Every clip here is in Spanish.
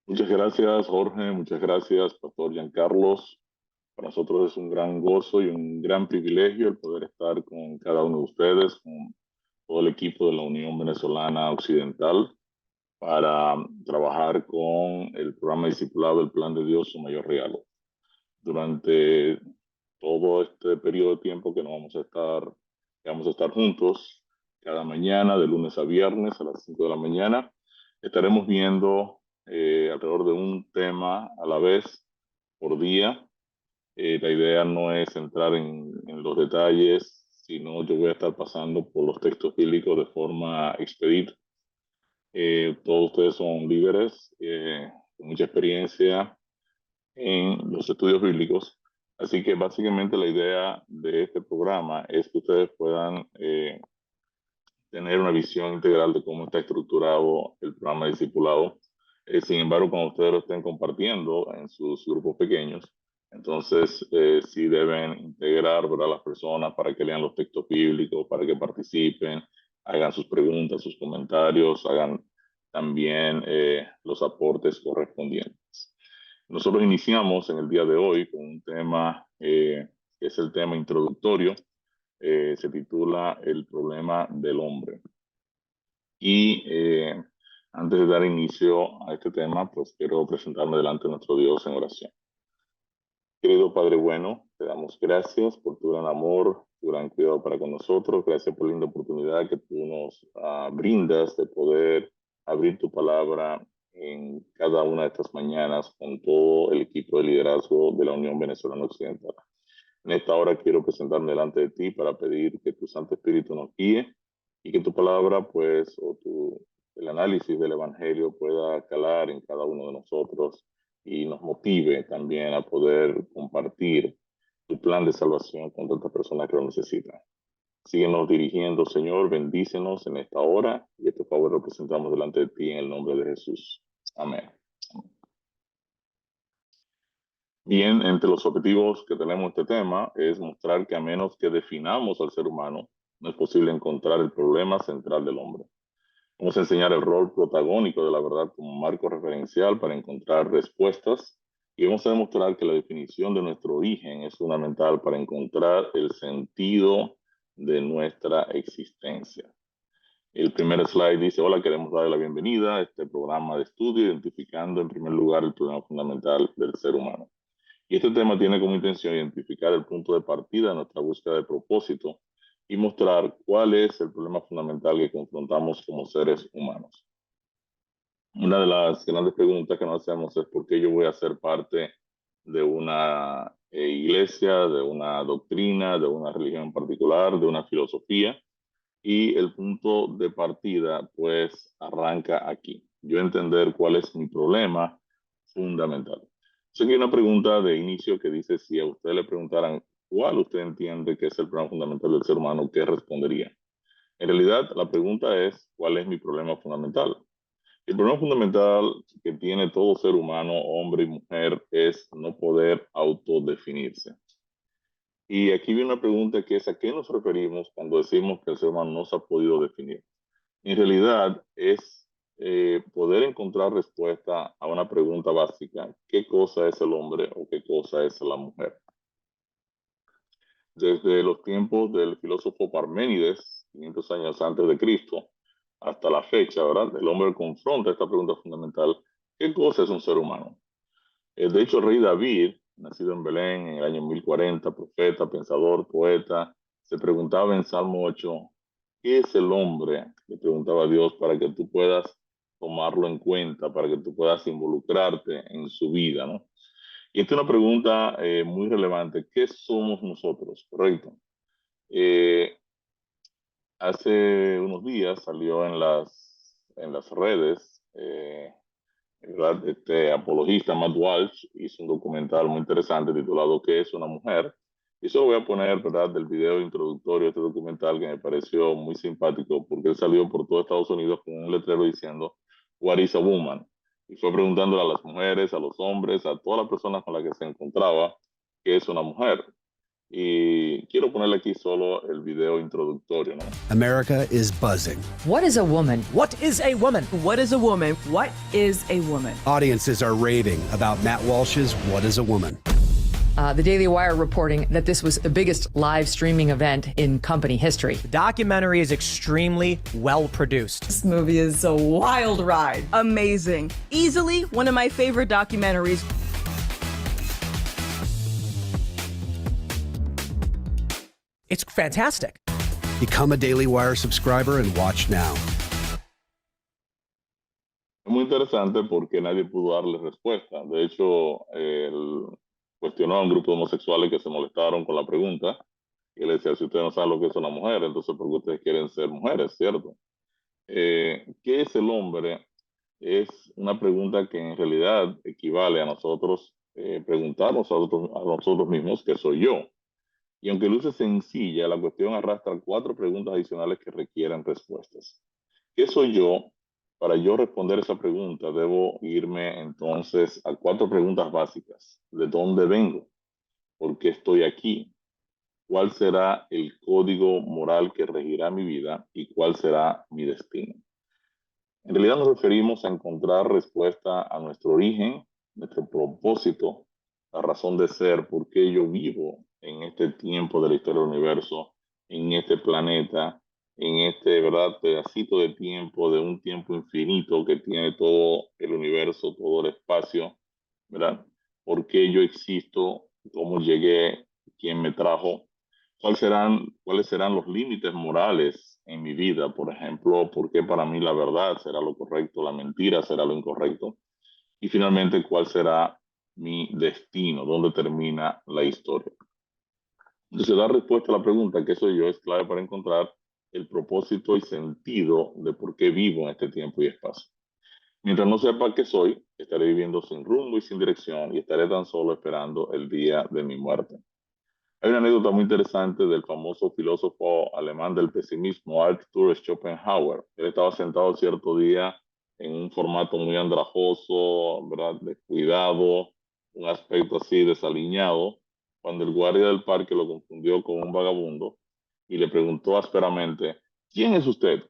Muchas gracias, Jorge. Muchas gracias, Pastor Giancarlos. Para nosotros es un gran gozo y un gran privilegio el poder estar con cada uno de ustedes, con todo el equipo de la Unión Venezolana Occidental, para trabajar con el programa discipulado El Plan de Dios, su mayor regalo. Durante todo este periodo de tiempo que vamos a estar juntos, cada mañana, de lunes a viernes a las 5 de la mañana, estaremos viendo alrededor de un tema a la vez por día. La idea no es entrar en los detalles, sino yo voy a estar pasando por los textos bíblicos de forma expedita. Todos ustedes son líderes con mucha experiencia en los estudios bíblicos. Así que básicamente la idea de este programa es que ustedes puedan tener una visión integral de cómo está estructurado el programa de discipulado. Sin embargo, cuando ustedes lo estén compartiendo en sus grupos pequeños, entonces sí deben integrar, ¿verdad?, las personas para que lean los textos bíblicos, para que participen, hagan sus preguntas, sus comentarios, hagan también los aportes correspondientes. Nosotros iniciamos en el día de hoy con un tema que es el tema introductorio. Se titula El problema del hombre. Y antes de dar inicio a este tema, pues quiero presentarme delante de nuestro Dios en oración. Querido Padre bueno, te damos gracias por tu gran amor, tu gran cuidado para con nosotros. Gracias por la linda oportunidad que tú nos brindas de poder abrir tu palabra en cada una de estas mañanas con todo el equipo de liderazgo de la Unión Venezolana Occidental. En esta hora quiero presentarme delante de ti para pedir que tu Santo Espíritu nos guíe y que tu palabra, pues, el análisis del Evangelio pueda calar en cada uno de nosotros y nos motive también a poder compartir tu plan de salvación con tantas personas que lo necesitan. Síguenos dirigiendo, Señor, bendícenos en esta hora y este favor lo presentamos delante de ti en el nombre de Jesús. Amén. Bien, entre los objetivos que tenemos este tema es mostrar que a menos que definamos al ser humano, no es posible encontrar el problema central del hombre. Vamos a enseñar el rol protagónico de la verdad como marco referencial para encontrar respuestas y vamos a demostrar que la definición de nuestro origen es fundamental para encontrar el sentido de nuestra existencia. El primer slide dice, hola, queremos darle la bienvenida a este programa de estudio identificando en primer lugar el problema fundamental del ser humano. Y este tema tiene como intención identificar el punto de partida de nuestra búsqueda de propósito y mostrar cuál es el problema fundamental que confrontamos como seres humanos. Una de las grandes preguntas que nos hacemos es por qué yo voy a ser parte de una iglesia, de una doctrina, de una religión en particular, de una filosofía. Y el punto de partida, pues, arranca aquí. Yo entender cuál es mi problema fundamental. Sé que hay una pregunta de inicio que dice, si a usted le preguntaran cuál usted entiende que es el problema fundamental del ser humano, ¿qué respondería? En realidad, la pregunta es, ¿cuál es mi problema fundamental? El problema fundamental que tiene todo ser humano, hombre y mujer, es no poder autodefinirse. Y aquí viene una pregunta que es, ¿a qué nos referimos cuando decimos que el ser humano no se ha podido definir? En realidad es poder encontrar respuesta a una pregunta básica: ¿qué cosa es el hombre o qué cosa es la mujer? Desde los tiempos del filósofo Parménides, 500 años antes de Cristo, hasta la fecha, ¿verdad? El hombre confronta esta pregunta fundamental: ¿qué cosa es un ser humano? De hecho, el rey David, nacido en Belén en el año 1040, profeta, pensador, poeta, se preguntaba en Salmo 8, ¿qué es el hombre? Le preguntaba a Dios para que tú puedas tomarlo en cuenta, para que tú puedas involucrarte en su vida, ¿no? Y esta es una pregunta muy relevante. ¿Qué somos nosotros? Correcto. Eh, Hace unos días salió en las redes, ¿verdad? Este apologista Matt Walsh hizo un documental muy interesante titulado ¿Qué es una mujer? Y eso lo voy a poner, ¿verdad?, del video introductorio de este documental, que me pareció muy simpático porque él salió por todo Estados Unidos con un letrero diciendo What is a woman? Y fue preguntándole a las mujeres, a los hombres, a todas las personas con las que se encontraba qué es una mujer. Y quiero ponerle aquí solo el video introductorio, ¿no? America is buzzing. What is a woman? What is a woman? What is a woman? What is a woman? Audiences are raving about Matt Walsh's What is a Woman? The Daily Wire reporting that this was the biggest live streaming event in company history. The documentary is extremely well produced. This movie is a wild ride. Amazing. Easily one of my favorite documentaries. It's fantastic. Become a Daily Wire subscriber and watch now. Es muy interesante porque nadie pudo darle respuesta. De hecho, él cuestionó a un grupo de homosexuales que se molestaron con la pregunta y le decía, si ustedes no saben lo que es una mujer, entonces ¿por qué ustedes quieren ser mujeres, cierto? ¿Qué es el hombre? Es una pregunta que en realidad equivale a nosotros preguntarnos a nosotros mismos qué soy yo. Y aunque luce sencilla, la cuestión arrastra 4 preguntas adicionales que requieren respuestas. ¿Qué soy yo? Para yo responder esa pregunta, debo irme entonces a 4 preguntas básicas. ¿De dónde vengo? ¿Por qué estoy aquí? ¿Cuál será el código moral que regirá mi vida? ¿Y cuál será mi destino? En realidad nos referimos a encontrar respuesta a nuestro origen, nuestro propósito, la razón de ser, por qué yo vivo en este tiempo de la historia del universo, en este planeta, en este, ¿verdad?, pedacito de tiempo, de un tiempo infinito que tiene todo el universo, todo el espacio, ¿verdad? ¿Por qué yo existo? ¿Cómo llegué? ¿Quién me trajo? ¿Cuáles serán los límites morales en mi vida? Por ejemplo, ¿por qué para mí la verdad será lo correcto, la mentira será lo incorrecto? Y finalmente, ¿cuál será mi destino? ¿Dónde termina la historia? Entonces, dar respuesta a la pregunta ¿qué soy yo? Es clave para encontrar el propósito y sentido de por qué vivo en este tiempo y espacio. Mientras no sepa qué soy, estaré viviendo sin rumbo y sin dirección y estaré tan solo esperando el día de mi muerte. Hay una anécdota muy interesante del famoso filósofo alemán del pesimismo, Arthur Schopenhauer. Él estaba sentado cierto día en un formato muy andrajoso, ¿verdad?, descuidado, un aspecto así desaliñado, cuando el guardia del parque lo confundió con un vagabundo y le preguntó ásperamente, ¿quién es usted?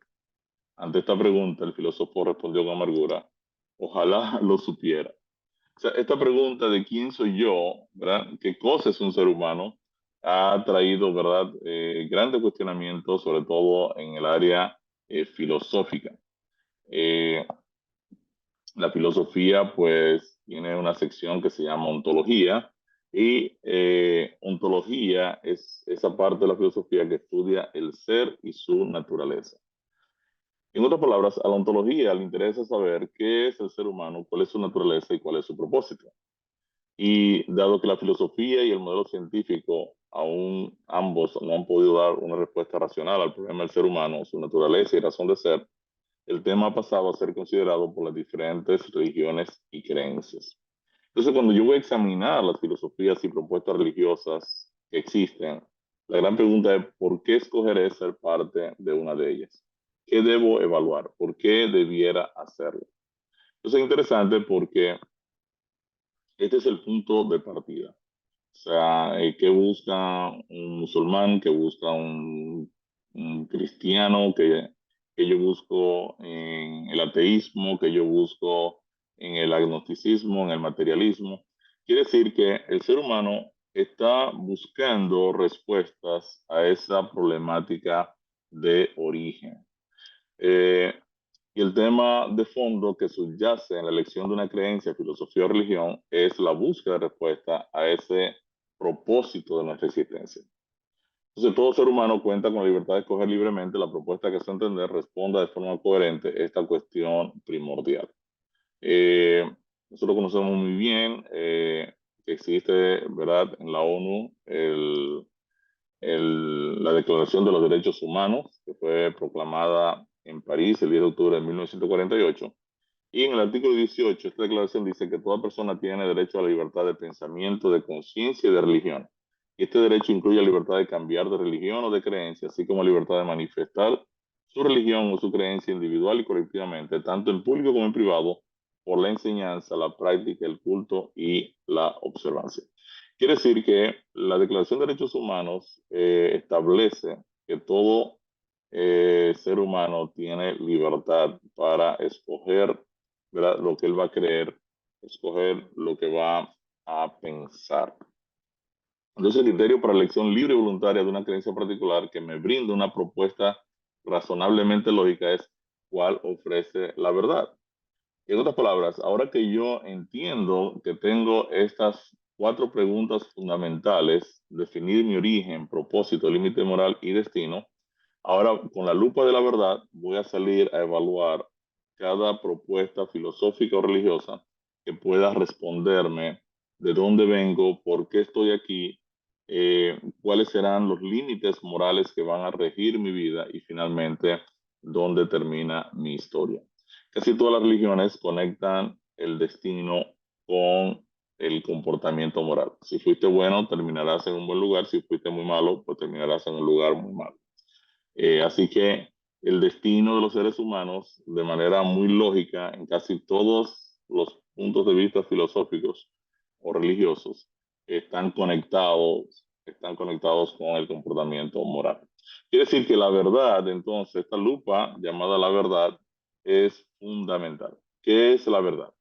Ante esta pregunta, el filósofo respondió con amargura, ojalá lo supiera. O sea, esta pregunta de quién soy yo, ¿verdad? ¿Qué cosa es un ser humano? Ha traído, ¿verdad? Grandes cuestionamientos, sobre todo en el área filosófica. Eh, la filosofía, pues, tiene una sección que se llama ontología y ontología es esa parte de la filosofía que estudia el ser y su naturaleza. En otras palabras, a la ontología le interesa saber qué es el ser humano, cuál es su naturaleza y cuál es su propósito. Y dado que la filosofía y el modelo científico aún ambos no han podido dar una respuesta racional al problema del ser humano, su naturaleza y razón de ser, el tema ha pasado a ser considerado por las diferentes religiones y creencias. Entonces, cuando yo voy a examinar las filosofías y propuestas religiosas que existen, la gran pregunta es ¿por qué escogeré ser parte de una de ellas? ¿Qué debo evaluar? ¿Por qué debiera hacerlo? Entonces es interesante porque este es el punto de partida. O sea, ¿qué busca un musulmán? ¿Qué busca un cristiano? ¿Qué yo busco en el ateísmo? ¿Qué yo busco en el agnosticismo, en el materialismo? Quiere decir que el ser humano está buscando respuestas a esa problemática de origen. Eh, y el tema de fondo que subyace en la elección de una creencia, filosofía o religión es la búsqueda de respuesta a ese propósito de nuestra existencia. Entonces, todo ser humano cuenta con la libertad de escoger libremente la propuesta que se entender responda de forma coherente a esta cuestión primordial. Nosotros conocemos muy bien que existe, ¿verdad?, en la ONU la Declaración de los Derechos Humanos, que fue proclamada en París el 10 de octubre de 1948. Y en el artículo 18, esta declaración dice que toda persona tiene derecho a la libertad de pensamiento, de conciencia y de religión. Y este derecho incluye la libertad de cambiar de religión o de creencia, así como la libertad de manifestar su religión o su creencia individual y colectivamente, tanto en público como en privado, por la enseñanza, la práctica, el culto y la observancia. Quiere decir que la Declaración de Derechos Humanos establece que todo ser humano tiene libertad para escoger, ¿verdad?, lo que él va a creer, escoger lo que va a pensar. Entonces, el criterio para elección libre y voluntaria de una creencia particular que me brinda una propuesta razonablemente lógica es cuál ofrece la verdad. En otras palabras, ahora que yo entiendo que tengo estas 4 preguntas fundamentales, definir mi origen, propósito, límite moral y destino, ahora con la lupa de la verdad voy a salir a evaluar cada propuesta filosófica o religiosa que pueda responderme de dónde vengo, por qué estoy aquí, cuáles serán los límites morales que van a regir mi vida y finalmente dónde termina mi historia. Casi todas las religiones conectan el destino con el comportamiento moral. Si fuiste bueno, terminarás en un buen lugar. Si fuiste muy malo, pues terminarás en un lugar muy malo. Así que el destino de los seres humanos, de manera muy lógica, en casi todos los puntos de vista filosóficos o religiosos, están conectados con el comportamiento moral. Quiere decir que la verdad, entonces, esta lupa llamada la verdad, es fundamental. ¿Qué es la verdad?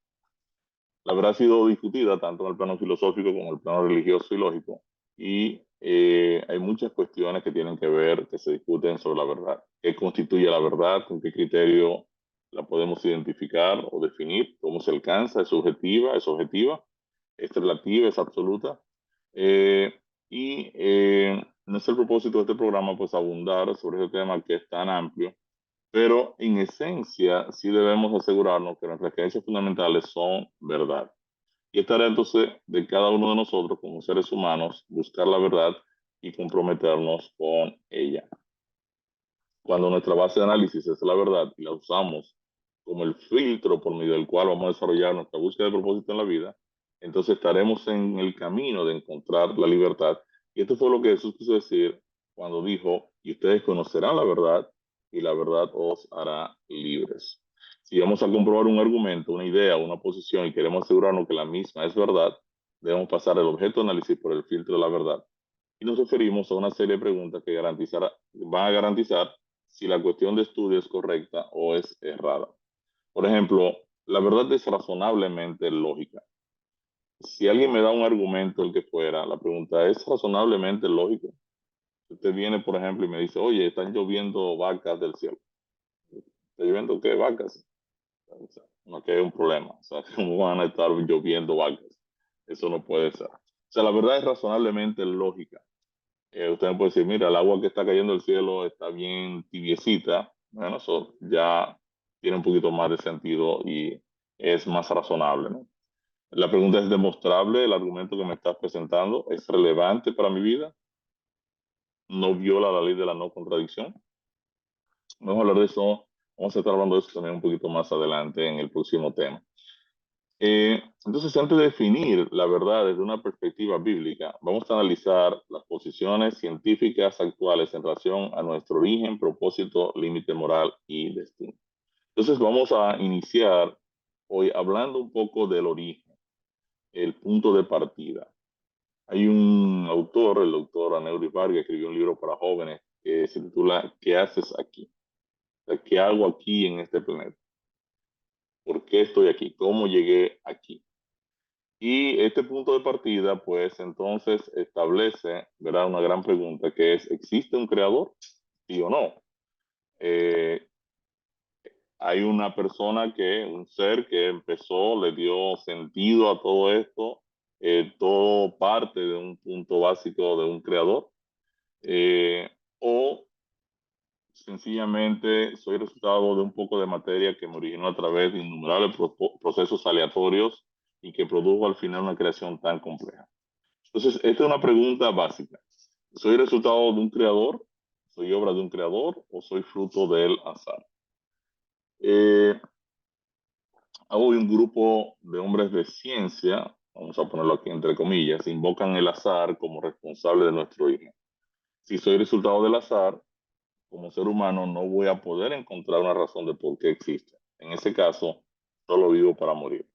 La verdad ha sido discutida tanto en el plano filosófico como en el plano religioso y lógico. Y hay muchas cuestiones que tienen que ver, que se discuten sobre la verdad. ¿Qué constituye la verdad? ¿Con qué criterio la podemos identificar o definir? ¿Cómo se alcanza? ¿Es subjetiva? ¿Es objetiva? ¿Es relativa? ¿Es absoluta? Eh, no es el propósito de este programa, pues, abundar sobre ese tema que es tan amplio, pero en esencia sí debemos asegurarnos que nuestras creencias fundamentales son verdad. Y es tarea entonces de cada uno de nosotros como seres humanos buscar la verdad y comprometernos con ella. Cuando nuestra base de análisis es la verdad y la usamos como el filtro por medio del cual vamos a desarrollar nuestra búsqueda de propósito en la vida, entonces estaremos en el camino de encontrar la libertad. Y esto fue lo que Jesús quiso decir cuando dijo, y ustedes conocerán la verdad y la verdad os hará libres. Si vamos a comprobar un argumento, una idea, una posición y queremos asegurarnos que la misma es verdad, debemos pasar el objeto de análisis por el filtro de la verdad. Y nos referimos a una serie de preguntas que van a garantizar si la cuestión de estudio es correcta o es errada. Por ejemplo, la verdad es razonablemente lógica. Si alguien me da un argumento, el que fuera, la pregunta es razonablemente lógico. Si usted viene, por ejemplo, y me dice, oye, están lloviendo vacas del cielo. ¿Está lloviendo qué? Vacas. O sea, no, que hay un problema. O sea, ¿cómo van a estar lloviendo vacas? Eso no puede ser. O sea, la verdad es razonablemente lógica. Usted me puede decir, mira, el agua que está cayendo del cielo está bien tibiecita. Bueno, eso ya tiene un poquito más de sentido y es más razonable, ¿no? La pregunta es demostrable, el argumento que me estás presentando es relevante para mi vida, no viola la ley de la no contradicción. Vamos a hablar de eso, vamos a estar hablando de eso también un poquito más adelante en el próximo tema. Entonces, antes de definir la verdad desde una perspectiva bíblica, vamos a analizar las posiciones científicas actuales en relación a nuestro origen, propósito, límite moral y destino. Entonces, vamos a iniciar hoy hablando un poco del origen, el punto de partida. Hay un autor, el doctor Aneuri Vargas, que escribió un libro para jóvenes que se titula ¿Qué haces aquí? O sea, ¿qué hago aquí en este planeta? ¿Por qué estoy aquí? ¿Cómo llegué aquí? Y este punto de partida, pues entonces establece, ¿verdad?, una gran pregunta que es, ¿existe un creador? ¿Sí o no? Eh, Hay una persona un ser que empezó, le dio sentido a todo esto, todo parte de un punto básico de un creador, o sencillamente soy resultado de un poco de materia que me originó a través de innumerables procesos aleatorios y que produjo al final una creación tan compleja. Entonces, esta es una pregunta básica. ¿Soy resultado de un creador? ¿Soy obra de un creador o soy fruto del azar? Eh, Hoy un grupo de hombres de ciencia, vamos a ponerlo aquí entre comillas, invocan el azar como responsable de nuestro origen. Si soy resultado del azar, como ser humano no voy a poder encontrar una razón de por qué existe. En ese caso, solo vivo para morir.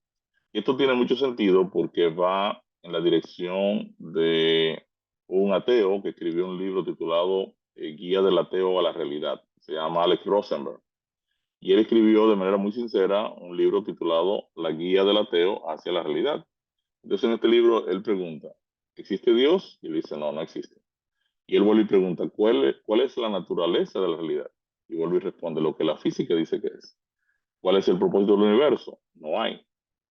Y esto tiene mucho sentido porque va en la dirección de un ateo que escribió un libro titulado Guía del ateo a la realidad. Se llama Alex Rosenberg. Y él escribió de manera muy sincera un libro titulado La guía del ateo hacia la realidad. Entonces en este libro él pregunta, ¿existe Dios? Y él dice, no, no existe. Y él vuelve y pregunta, ¿cuál es la naturaleza de la realidad? Y vuelve y responde, lo que la física dice que es. ¿Cuál es el propósito del universo? No hay.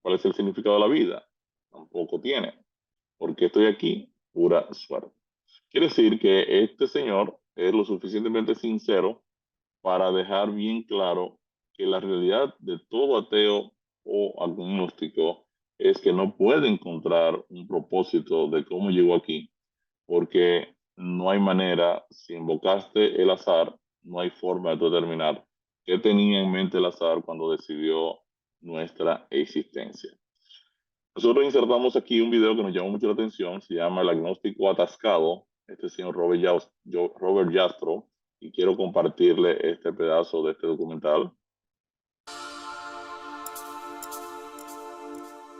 ¿Cuál es el significado de la vida? Tampoco tiene. ¿Por qué estoy aquí? Pura suerte. Quiere decir que este señor es lo suficientemente sincero para dejar bien claro que la realidad de todo ateo o agnóstico es que no puede encontrar un propósito de cómo llegó aquí, porque no hay manera, si invocaste el azar, no hay forma de determinar qué tenía en mente el azar cuando decidió nuestra existencia. Nosotros insertamos aquí un video que nos llamó mucho la atención, se llama El agnóstico atascado, este señor Robert Jastrow, y quiero compartirle este pedazo de este documental.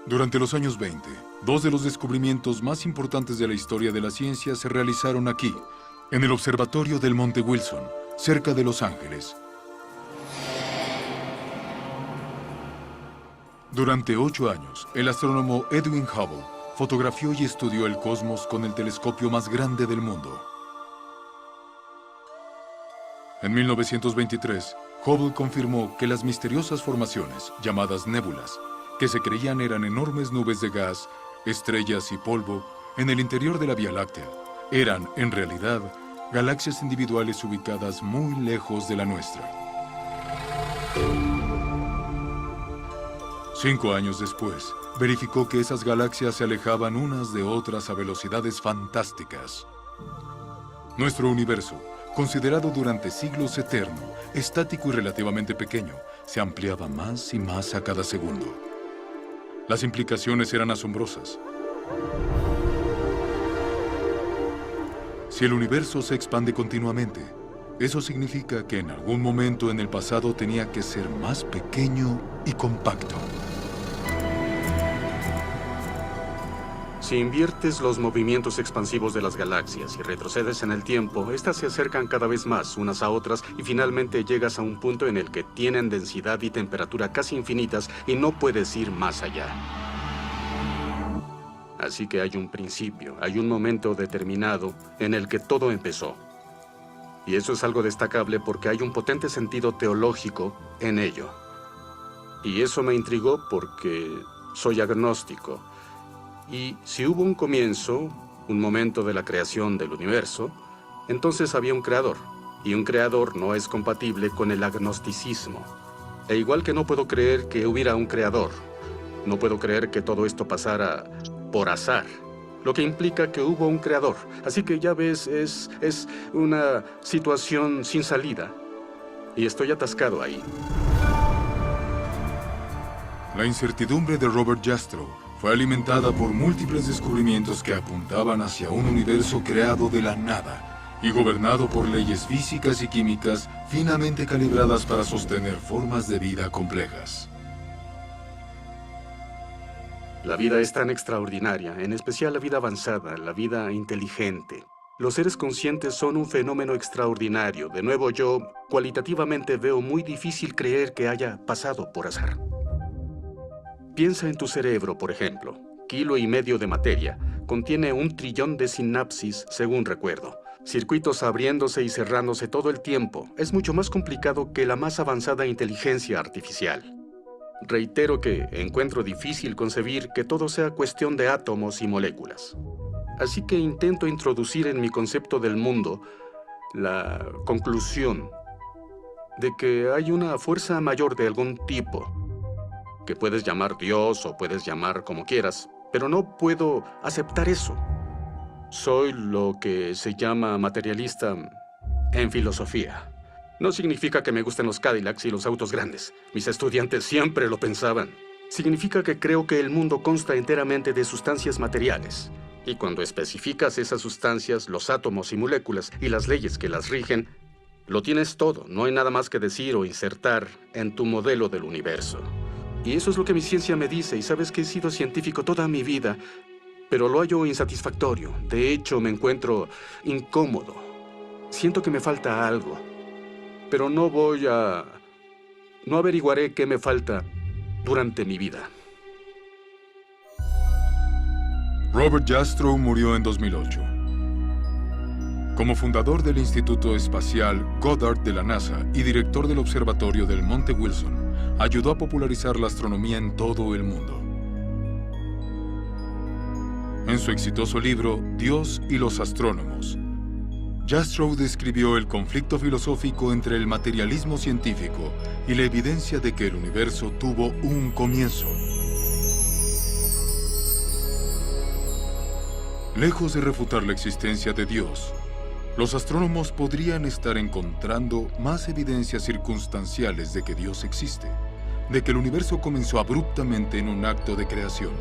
Durante los años 20, dos de los descubrimientos más importantes de la historia de la ciencia se realizaron aquí, en el observatorio del Monte Wilson, cerca de Los Ángeles. Durante 8 años, el astrónomo Edwin Hubble fotografió y estudió el cosmos con el telescopio más grande del mundo. En 1923, Hubble confirmó que las misteriosas formaciones, llamadas nébulas, que se creían eran enormes nubes de gas, estrellas y polvo en el interior de la Vía Láctea, eran, en realidad, galaxias individuales ubicadas muy lejos de la nuestra. 5 años después, verificó que esas galaxias se alejaban unas de otras a velocidades fantásticas. Nuestro universo, considerado durante siglos eterno, estático y relativamente pequeño, se ampliaba más y más a cada segundo. Las implicaciones eran asombrosas. Si el universo se expande continuamente, eso significa que en algún momento en el pasado tenía que ser más pequeño y compacto. Si inviertes los movimientos expansivos de las galaxias y retrocedes en el tiempo, estas se acercan cada vez más unas a otras y finalmente llegas a un punto en el que tienen densidad y temperatura casi infinitas y no puedes ir más allá. Así que hay un principio, hay un momento determinado en el que todo empezó. Y eso es algo destacable porque hay un potente sentido teológico en ello. Y eso me intrigó porque soy agnóstico. Y si hubo un comienzo, un momento de la creación del universo, entonces había un creador. Y un creador no es compatible con el agnosticismo. E igual que no puedo creer que hubiera un creador, no puedo creer que todo esto pasara por azar. Lo que implica que hubo un creador. Así que ya ves, es una situación sin salida. Y estoy atascado ahí. La incertidumbre de Robert Jastrow fue alimentada por múltiples descubrimientos que apuntaban hacia un universo creado de la nada y gobernado por leyes físicas y químicas finamente calibradas para sostener formas de vida complejas. La vida es tan extraordinaria, en especial la vida avanzada, la vida inteligente. Los seres conscientes son un fenómeno extraordinario. De nuevo, yo cualitativamente veo muy difícil creer que haya pasado por azar. Piensa en tu cerebro, por ejemplo. 1,5 kilos de materia contiene 1 trillón de sinapsis, según recuerdo. Circuitos abriéndose y cerrándose todo el tiempo. Es mucho más complicado que la más avanzada inteligencia artificial. Reitero que encuentro difícil concebir que todo sea cuestión de átomos y moléculas. Así que intento introducir en mi concepto del mundo la conclusión de que hay una fuerza mayor de algún tipo, que puedes llamar Dios o puedes llamar como quieras, pero no puedo aceptar eso. Soy lo que se llama materialista en filosofía. No significa que me gusten los Cadillacs y los autos grandes. Mis estudiantes siempre lo pensaban. Significa que creo que el mundo consta enteramente de sustancias materiales. Y cuando especificas esas sustancias, los átomos y moléculas y las leyes que las rigen, lo tienes todo. No hay nada más que decir o insertar en tu modelo del universo. Y eso es lo que mi ciencia me dice. Y sabes que he sido científico toda mi vida. pero lo hallo insatisfactorio. De hecho, me encuentro incómodo. Siento que me falta algo, pero no averiguaré qué me falta durante mi vida. Robert Jastrow murió en 2008. Como fundador del Instituto Espacial Goddard de la NASA y director del Observatorio del Monte Wilson, ayudó a popularizar la astronomía en todo el mundo. En su exitoso libro Dios y los astrónomos, Jastrow describió el conflicto filosófico entre el materialismo científico y la evidencia de que el universo tuvo un comienzo. Lejos de refutar la existencia de Dios, los astrónomos podrían estar encontrando más evidencias circunstanciales de que Dios existe, de que el universo comenzó abruptamente en un acto de creación.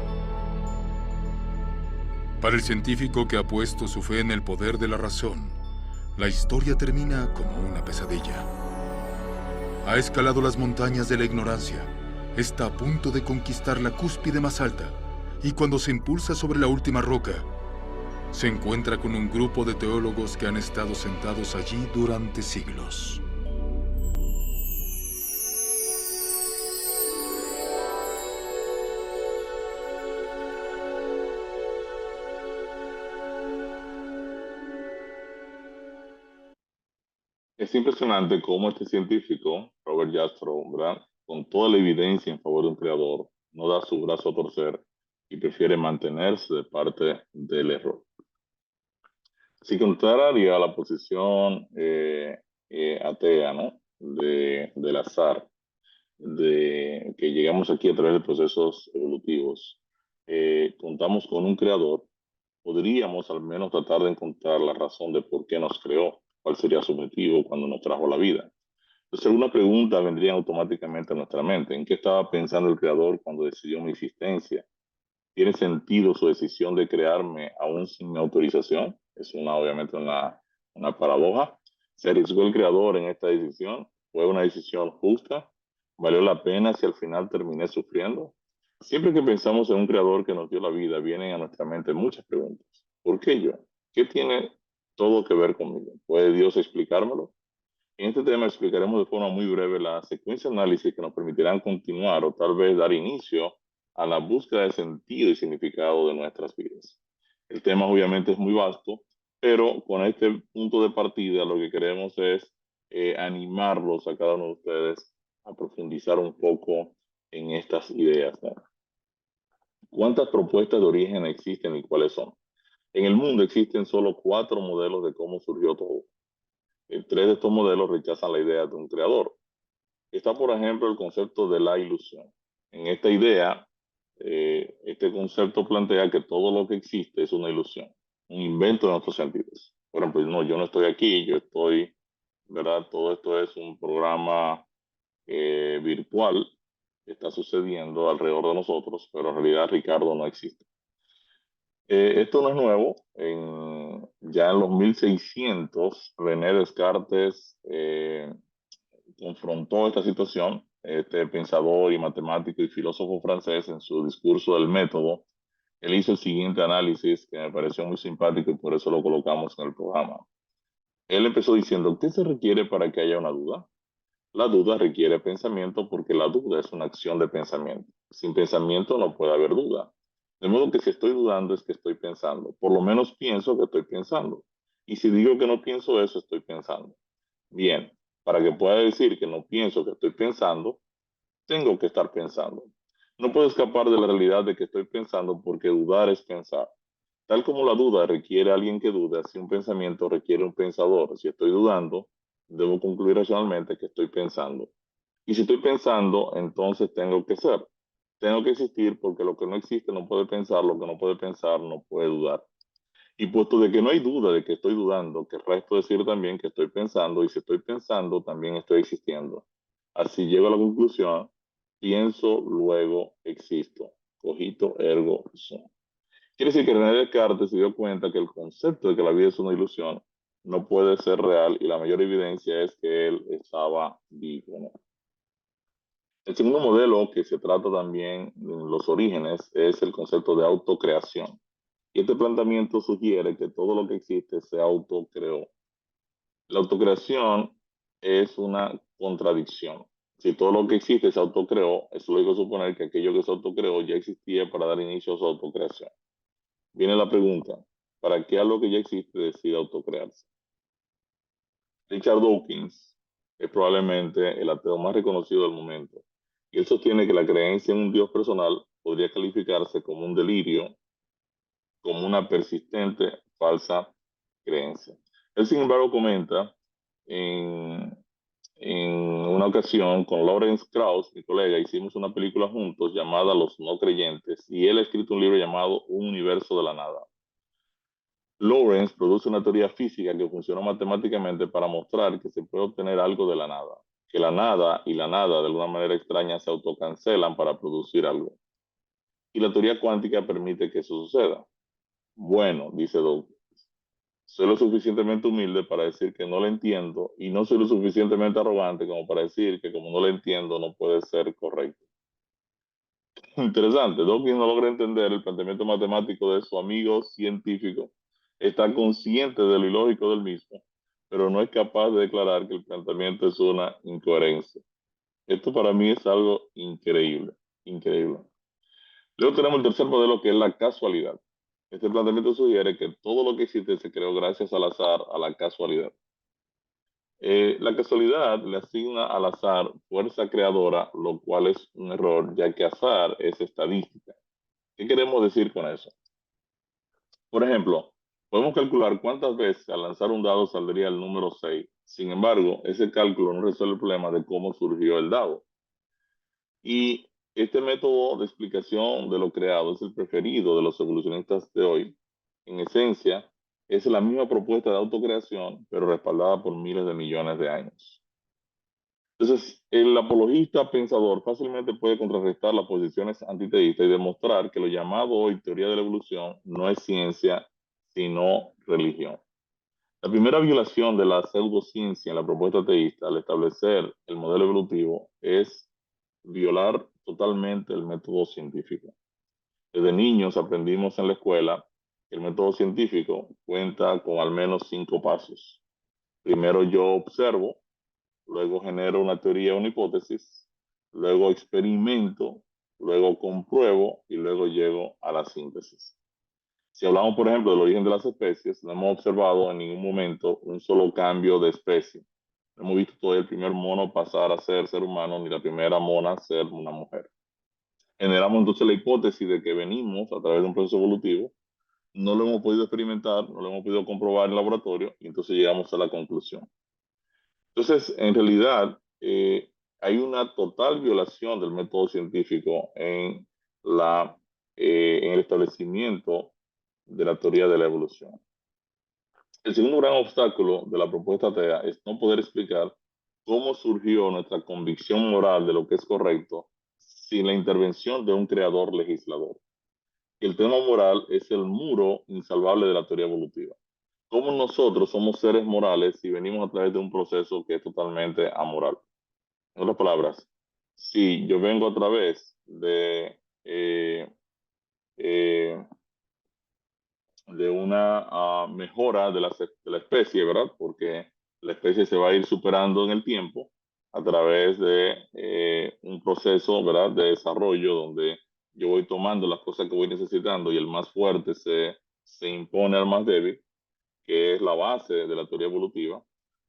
Para el científico que ha puesto su fe en el poder de la razón, la historia termina como una pesadilla. Ha escalado las montañas de la ignorancia, está a punto de conquistar la cúspide más alta, y cuando se impulsa sobre la última roca, se encuentra con un grupo de teólogos que han estado sentados allí durante siglos. Es impresionante cómo este científico, Robert Jastrow, ¿verdad?, con toda la evidencia en favor de un creador, no da su brazo a torcer y prefiere mantenerse de parte del error. Si contraria a la posición atea, ¿no?, del azar, de que llegamos aquí a través de procesos evolutivos, contamos con un creador, podríamos al menos tratar de encontrar la razón de por qué nos creó, cuál sería su objetivo cuando nos trajo la vida. Entonces, alguna pregunta vendría automáticamente a nuestra mente. ¿En qué estaba pensando el creador cuando decidió mi existencia? ¿Tiene sentido su decisión de crearme aún sin mi autorización? Es obviamente una paradoja. ¿Se arriesgó el creador en esta decisión? ¿Fue una decisión justa? ¿Valió la pena si al final terminé sufriendo? Siempre que pensamos en un creador que nos dio la vida, vienen a nuestra mente muchas preguntas. ¿Por qué yo? ¿Qué tiene todo que ver conmigo? ¿Puede Dios explicármelo? En este tema explicaremos de forma muy breve la secuencia de análisis que nos permitirán continuar o tal vez dar inicio a la búsqueda de sentido y significado de nuestras vidas. El tema obviamente es muy vasto, pero con este punto de partida lo que queremos es animarlos a cada uno de ustedes a profundizar un poco en estas ideas, ¿no? ¿Cuántas propuestas de origen existen y cuáles son? En el mundo existen solo 4 modelos de cómo surgió todo. 3 de estos modelos rechazan la idea de un creador. Está, por ejemplo, el concepto de la ilusión. En esta idea, este concepto plantea que todo lo que existe es una ilusión, un invento de nuestros sentidos. Por ejemplo, no, yo no estoy aquí, yo estoy, ¿verdad? Todo esto es un programa virtual que está sucediendo alrededor de nosotros, pero en realidad Ricardo no existe. Esto no es nuevo. Ya en los 1600, René Descartes confrontó esta situación. Este pensador y matemático y filósofo francés, en su discurso del método, él hizo el siguiente análisis que me pareció muy simpático y por eso lo colocamos en el programa. Él empezó diciendo: ¿qué se requiere para que haya una duda? La duda requiere pensamiento porque la duda es una acción de pensamiento. Sin pensamiento no puede haber duda. De modo que si estoy dudando es que estoy pensando. Por lo menos pienso que estoy pensando. Y si digo que no pienso eso, estoy pensando. Bien, para que pueda decir que no pienso que estoy pensando, tengo que estar pensando. No puedo escapar de la realidad de que estoy pensando porque dudar es pensar. Tal como la duda requiere a alguien que dude, así un pensamiento requiere un pensador. Si estoy dudando, debo concluir racionalmente que estoy pensando. Y si estoy pensando, entonces tengo que ser. Tengo que existir porque lo que no existe no puede pensar, lo que no puede pensar no puede dudar. Y puesto de que no hay duda de que estoy dudando, querrá esto decir también que estoy pensando, y si estoy pensando, también estoy existiendo. Así llego a la conclusión: pienso, luego existo. Cogito, ergo, sum. Quiere decir que René Descartes se dio cuenta que el concepto de que la vida es una ilusión no puede ser real, y la mayor evidencia es que él estaba vivo, ¿no? El segundo modelo que se trata también en los orígenes es el concepto de autocreación. Y este planteamiento sugiere que todo lo que existe se autocreó. La autocreación es una contradicción. Si todo lo que existe se autocreó, es lógico suponer que aquello que se autocreó ya existía para dar inicio a su autocreación. Viene la pregunta, ¿para qué algo que ya existe decide autocrearse? Richard Dawkins es probablemente el ateo más reconocido del momento, y él sostiene que la creencia en un Dios personal podría calificarse como un delirio, como una persistente falsa creencia. Él, sin embargo, comenta en, en una ocasión con Lawrence Krauss, mi colega, hicimos una película juntos llamada Los No Creyentes, y él ha escrito un libro llamado Un Universo de la Nada. Lawrence produce una teoría física que funciona matemáticamente para mostrar que se puede obtener algo de la nada, que la nada y la nada de alguna manera extraña se autocancelan para producir algo. Y la teoría cuántica permite que eso suceda. Bueno, dice Dawkins, soy lo suficientemente humilde para decir que no lo entiendo y no soy lo suficientemente arrogante como para decir que como no lo entiendo no puede ser correcto. Interesante, Dawkins no logra entender el planteamiento matemático de su amigo científico, está consciente de lo ilógico del mismo, pero no es capaz de declarar que el planteamiento es una incoherencia. Esto para mí es algo increíble, increíble. Luego tenemos el tercer modelo, que es la casualidad. Este planteamiento sugiere que todo lo que existe se creó gracias al azar, a la casualidad. La casualidad le asigna al azar fuerza creadora, lo cual es un error, ya que azar es estadística. ¿Qué queremos decir con eso? Por ejemplo, podemos calcular cuántas veces al lanzar un dado saldría el número 6. Sin embargo, ese cálculo no resuelve el problema de cómo surgió el dado. Y este método de explicación de lo creado es el preferido de los evolucionistas de hoy. En esencia, es la misma propuesta de autocreación, pero respaldada por miles de millones de años. Entonces, el apologista pensador fácilmente puede contrarrestar las posiciones antiteístas y demostrar que lo llamado hoy teoría de la evolución no es ciencia, sino religión. La primera violación de la pseudociencia en la propuesta teísta al establecer el modelo evolutivo es violar totalmente el método científico. Desde niños aprendimos en la escuela que el método científico cuenta con al menos 5 pasos. Primero yo observo, luego genero una teoría, una hipótesis, luego experimento, luego compruebo y luego llego a la síntesis. Si hablamos, por ejemplo, del origen de las especies, no hemos observado en ningún momento un solo cambio de especie. No hemos visto todavía el primer mono pasar a ser humano, ni la primera mona ser una mujer. Generamos entonces la hipótesis de que venimos a través de un proceso evolutivo, no lo hemos podido experimentar, no lo hemos podido comprobar en el laboratorio, y entonces llegamos a la conclusión. Entonces, en realidad, hay una total violación del método científico en el establecimiento de la teoría de la evolución. El segundo gran obstáculo de la propuesta atea es no poder explicar cómo surgió nuestra convicción moral de lo que es correcto sin la intervención de un creador legislador. El tema moral es el muro insalvable de la teoría evolutiva. ¿Cómo nosotros somos seres morales si venimos a través de un proceso que es totalmente amoral? En otras palabras, si yo vengo a través de una mejora de la especie, ¿verdad? Porque la especie se va a ir superando en el tiempo a través de un proceso, ¿verdad? De desarrollo donde yo voy tomando las cosas que voy necesitando y el más fuerte se impone al más débil, que es la base de la teoría evolutiva.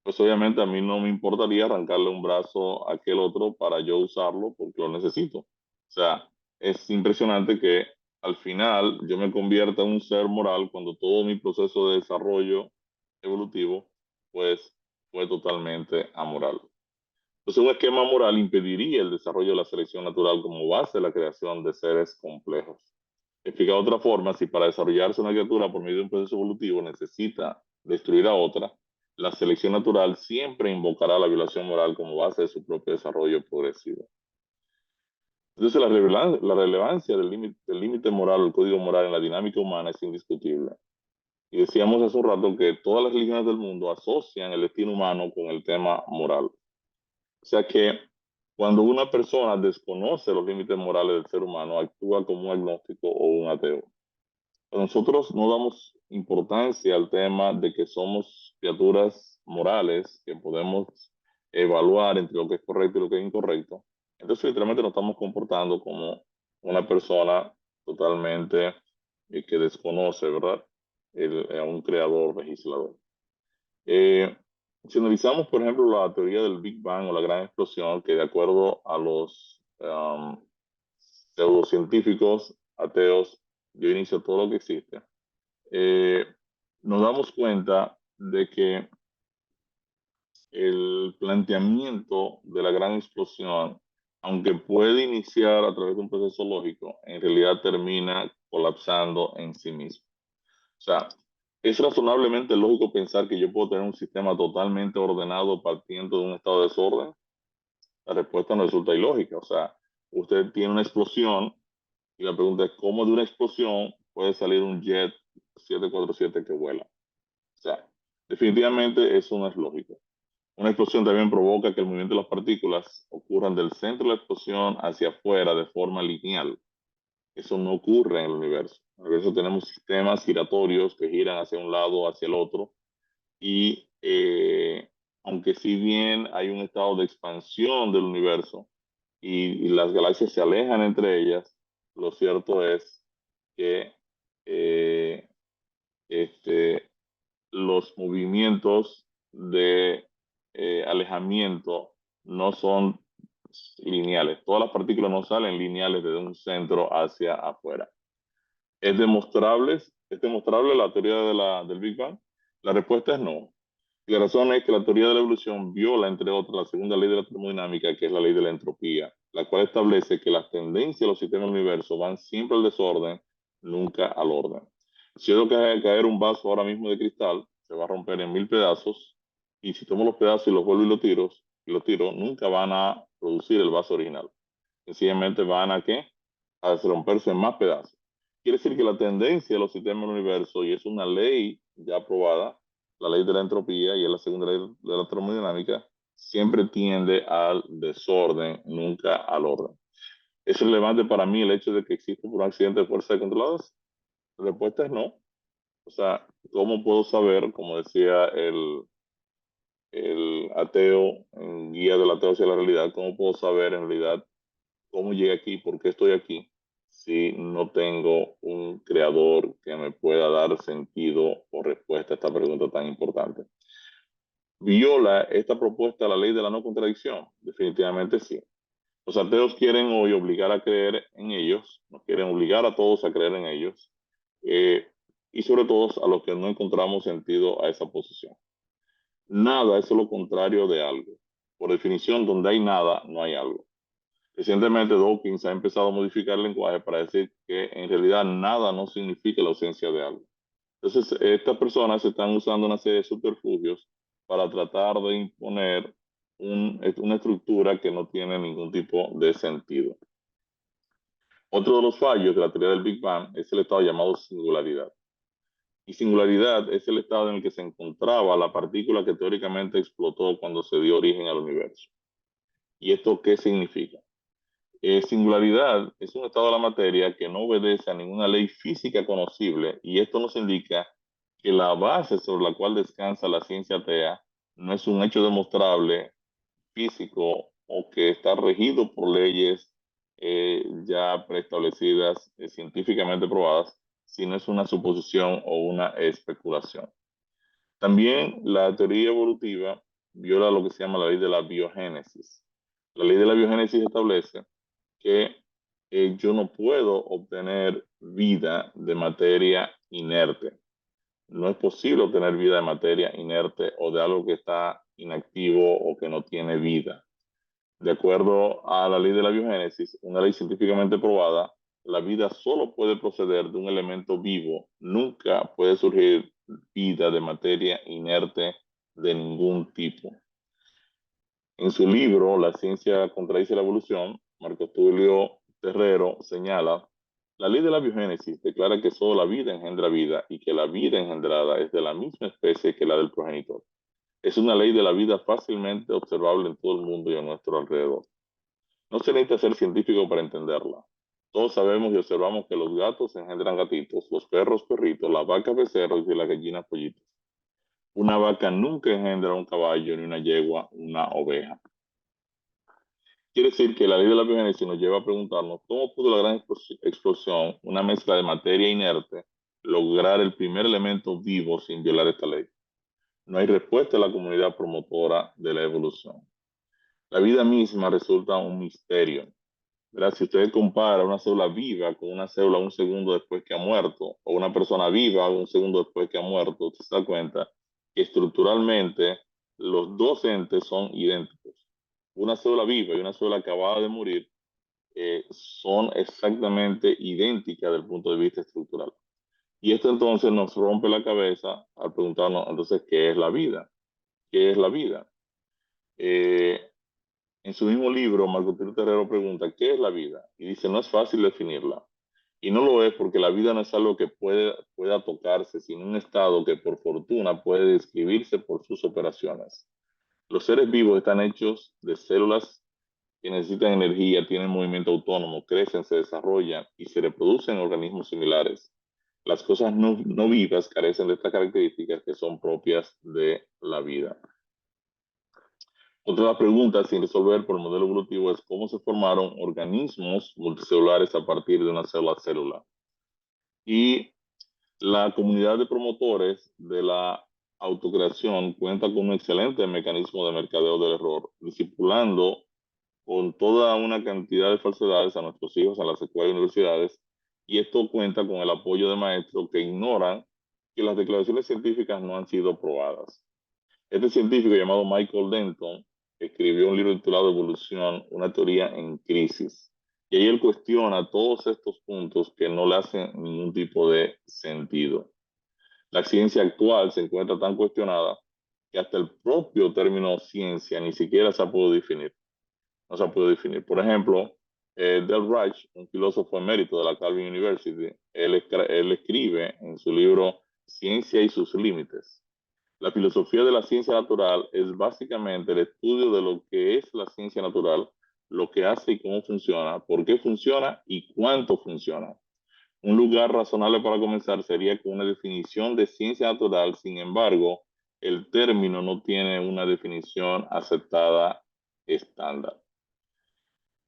Pues obviamente a mí no me importaría arrancarle un brazo a aquel otro para yo usarlo porque lo necesito. O sea, es impresionante que al final yo me convierta en un ser moral cuando todo mi proceso de desarrollo evolutivo pues fue totalmente amoral. Entonces un esquema moral impediría el desarrollo de la selección natural como base de la creación de seres complejos. Explicado de otra forma, si para desarrollarse una criatura por medio de un proceso evolutivo necesita destruir a otra, la selección natural siempre invocará la violación moral como base de su propio desarrollo progresivo. Entonces, la relevancia del límite moral, el código moral en la dinámica humana es indiscutible. Y decíamos hace un rato que todas las religiones del mundo asocian el destino humano con el tema moral. O sea que cuando una persona desconoce los límites morales del ser humano, actúa como un agnóstico o un ateo. Nosotros no damos importancia al tema de que somos criaturas morales, que podemos evaluar entre lo que es correcto y lo que es incorrecto. Entonces, literalmente nos estamos comportando como una persona totalmente que desconoce, ¿verdad? A un creador legislador. Eh, si analizamos, por ejemplo, la teoría del Big Bang o la gran explosión, que de acuerdo a los pseudocientíficos ateos dio inicio a todo lo que existe, eh, nos damos cuenta de que el planteamiento de la gran explosión, aunque puede iniciar a través de un proceso lógico, en realidad termina colapsando en sí mismo. O sea, es razonablemente lógico pensar que yo puedo tener un sistema totalmente ordenado partiendo de un estado de desorden. La respuesta no resulta ilógica. O sea, usted tiene una explosión y la pregunta es, ¿cómo de una explosión puede salir un jet 747 que vuela? O sea, definitivamente eso no es lógico. Una explosión también provoca que el movimiento de las partículas ocurran del centro de la explosión hacia afuera de forma lineal. Eso no ocurre en el universo. En el universo tenemos sistemas giratorios que giran hacia un lado o hacia el otro. Y aunque si bien hay un estado de expansión del universo y las galaxias se alejan entre ellas, lo cierto es que eh, este, los movimientos de alejamiento no son lineales. Todas las partículas no salen lineales desde un centro hacia afuera. ¿Es demostrable la teoría del Big Bang? La respuesta es no. Y la razón es que la teoría de la evolución viola, entre otras, la segunda ley de la termodinámica, que es la ley de la entropía, la cual establece que las tendencias de los sistemas del universo van siempre al desorden, nunca al orden. Si yo dejo caer un vaso ahora mismo de cristal, se va a romper en 1000 pedazos, y si tomo los pedazos y los vuelvo y los tiro, nunca van a producir el vaso original. Sencillamente van a ¿qué? A romperse en más pedazos. Quiere decir que la tendencia de los sistemas del universo, y es una ley ya aprobada, la ley de la entropía y es la segunda ley de la termodinámica, siempre tiende al desorden, nunca al orden. ¿Es relevante para mí el hecho de que existe un accidente de fuerzas controladas? La respuesta es no. O sea, ¿cómo puedo saber, como decía el ateo en Guía del Ateo hacia la Realidad, cómo puedo saber en realidad cómo llegué aquí, por qué estoy aquí, si no tengo un creador que me pueda dar sentido o respuesta a esta pregunta tan importante? ¿Viola esta propuesta la ley de la no contradicción? Definitivamente sí. Los ateos quieren hoy obligar a creer en ellos, nos quieren obligar a todos a creer en ellos, y sobre todo a los que no encontramos sentido a esa posición. Nada es lo contrario de algo. Por definición, donde hay nada, no hay algo. Recientemente Dawkins ha empezado a modificar el lenguaje para decir que en realidad nada no significa la ausencia de algo. Entonces, estas personas están usando una serie de subterfugios para tratar de imponer una estructura que no tiene ningún tipo de sentido. Otro de los fallos de la teoría del Big Bang es el estado llamado singularidad. Y singularidad es el estado en el que se encontraba la partícula que teóricamente explotó cuando se dio origen al universo. ¿Y esto qué significa? Singularidad es un estado de la materia que no obedece a ninguna ley física conocible, y esto nos indica que la base sobre la cual descansa la ciencia atea no es un hecho demostrable físico o que está regido por leyes ya preestablecidas, científicamente probadas, sino es una suposición o una especulación. También la teoría evolutiva viola lo que se llama la ley de la biogénesis. La ley de la biogénesis establece que yo no puedo obtener vida de materia inerte. No es posible obtener vida de materia inerte o de algo que está inactivo o que no tiene vida. De acuerdo a la ley de la biogénesis, una ley científicamente probada, la vida solo puede proceder de un elemento vivo. Nunca puede surgir vida de materia inerte de ningún tipo. En su libro, La ciencia contradice la evolución, Marco Tulio Terrero señala: la ley de la biogénesis declara que solo la vida engendra vida y que la vida engendrada es de la misma especie que la del progenitor. Es una ley de la vida fácilmente observable en todo el mundo y a nuestro alrededor. No se necesita ser científico para entenderla. Todos sabemos y observamos que los gatos engendran gatitos, los perros perritos, las vacas becerros y las gallinas pollitos. Una vaca nunca engendra un caballo, ni una yegua, una oveja. Quiere decir que la ley de la biogénesis nos lleva a preguntarnos cómo pudo la gran explosión, una mezcla de materia inerte, lograr el primer elemento vivo sin violar esta ley. No hay respuesta a la comunidad promotora de la evolución. La vida misma resulta un misterio. ¿Verdad? Si usted compara una célula viva con una célula un segundo después que ha muerto, o una persona viva un segundo después que ha muerto, usted se da cuenta que estructuralmente los dos entes son idénticos. Una célula viva y una célula acabada de morir son exactamente idénticas desde el punto de vista estructural. Y esto entonces nos rompe la cabeza al preguntarnos, entonces, ¿qué es la vida? ¿Qué es la vida? En su mismo libro, Marco Antonio Terrero pregunta, ¿qué es la vida? Y dice, no es fácil definirla. Y no lo es porque la vida no es algo que pueda tocarse, sino un estado que por fortuna puede describirse por sus operaciones. Los seres vivos están hechos de células que necesitan energía, tienen movimiento autónomo, crecen, se desarrollan y se reproducen en organismos similares. Las cosas no vivas carecen de estas características que son propias de la vida. Otra pregunta sin resolver por el modelo evolutivo es cómo se formaron organismos multicelulares a partir de una célula. Y la comunidad de promotores de la autocreación cuenta con un excelente mecanismo de mercadeo del error, discipulando con toda una cantidad de falsedades a nuestros hijos en las escuelas y universidades, y esto cuenta con el apoyo de maestros que ignoran que las declaraciones científicas no han sido probadas. Este científico llamado Michael Denton escribió un libro titulado Evolución, una teoría en crisis. Y ahí él cuestiona todos estos puntos que no le hacen ningún tipo de sentido. La ciencia actual se encuentra tan cuestionada que hasta el propio término ciencia ni siquiera se ha podido definir. No se ha podido definir. Por ejemplo, Del Reich, un filósofo emérito de la Calvin University, él escribe en su libro Ciencia y sus límites. La filosofía de la ciencia natural es básicamente el estudio de lo que es la ciencia natural, lo que hace y cómo funciona, por qué funciona y cuánto funciona. Un lugar razonable para comenzar sería con una definición de ciencia natural, sin embargo, el término no tiene una definición aceptada estándar.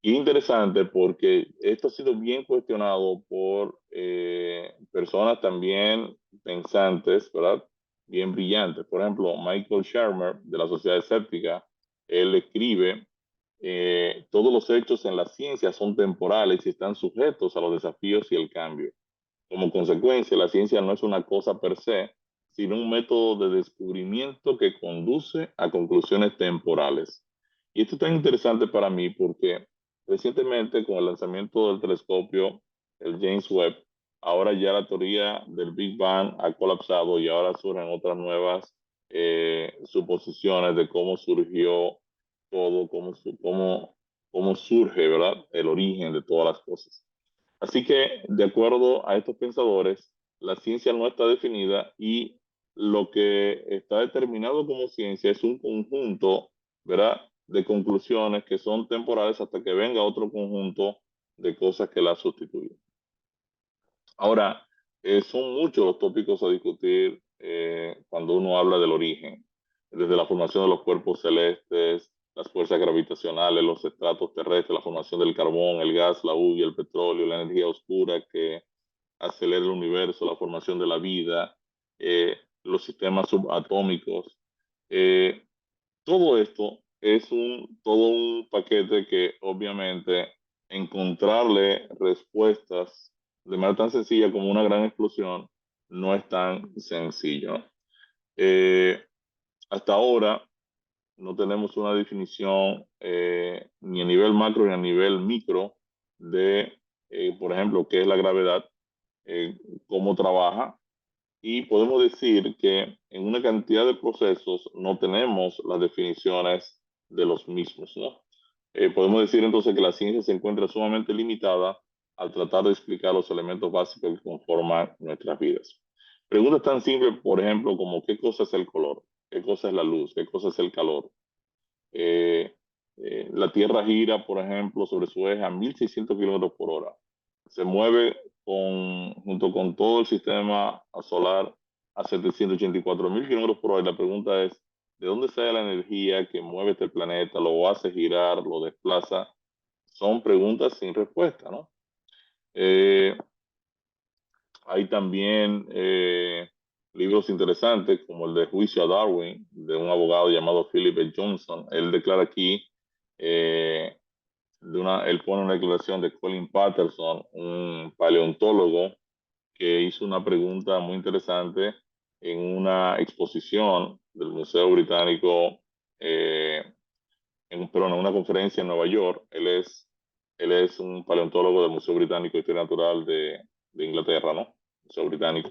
Y interesante porque esto ha sido bien cuestionado por personas también pensantes, ¿verdad? Bien brillantes. Por ejemplo, Michael Shermer, de la Sociedad Escéptica, él escribe, todos los hechos en la ciencia son temporales y están sujetos a los desafíos y el cambio. Como consecuencia, la ciencia no es una cosa per se, sino un método de descubrimiento que conduce a conclusiones temporales. Y esto es tan interesante para mí porque recientemente, con el lanzamiento del telescopio, el James Webb, ahora ya la teoría del Big Bang ha colapsado y ahora surgen otras nuevas suposiciones de cómo surgió todo, cómo surge, ¿verdad? El origen de todas las cosas. Así que, de acuerdo a estos pensadores, la ciencia no está definida y lo que está determinado como ciencia es un conjunto, ¿verdad?, de conclusiones que son temporales hasta que venga otro conjunto de cosas que la sustituyen. Ahora, son muchos los tópicos a discutir cuando uno habla del origen, desde la formación de los cuerpos celestes, las fuerzas gravitacionales, los estratos terrestres, la formación del carbón, el gas, la lluvia, el petróleo, la energía oscura que acelera el universo, la formación de la vida, los sistemas subatómicos. Todo esto es todo un paquete que obviamente encontrarle respuestas de manera tan sencilla como una gran explosión no es tan sencillo. Hasta ahora no tenemos una definición ni a nivel macro ni a nivel micro de, por ejemplo, qué es la gravedad, cómo trabaja, y podemos decir que en una cantidad de procesos no tenemos las definiciones de los mismos, ¿no? Podemos decir entonces que la ciencia se encuentra sumamente limitada al tratar de explicar los elementos básicos que conforman nuestras vidas. Preguntas tan simples, por ejemplo, como qué cosa es el color, qué cosa es la luz, qué cosa es el calor. La Tierra gira, por ejemplo, sobre su eje a 1600 kilómetros por hora. se mueve junto con todo el sistema solar a 784.000 kilómetros por hora. La pregunta es, ¿de dónde sale la energía que mueve este planeta, lo hace girar, lo desplaza? Son preguntas sin respuesta, ¿no? Hay también libros interesantes como el de Juicio a Darwin, de un abogado llamado Philip L. Johnson. Él declara aquí, él pone una declaración de Colin Patterson, un paleontólogo, que hizo una pregunta muy interesante en una exposición del Museo Británico, en una conferencia en Nueva York. Él es un paleontólogo del Museo Británico de Historia Natural de Inglaterra, ¿no? Museo Británico.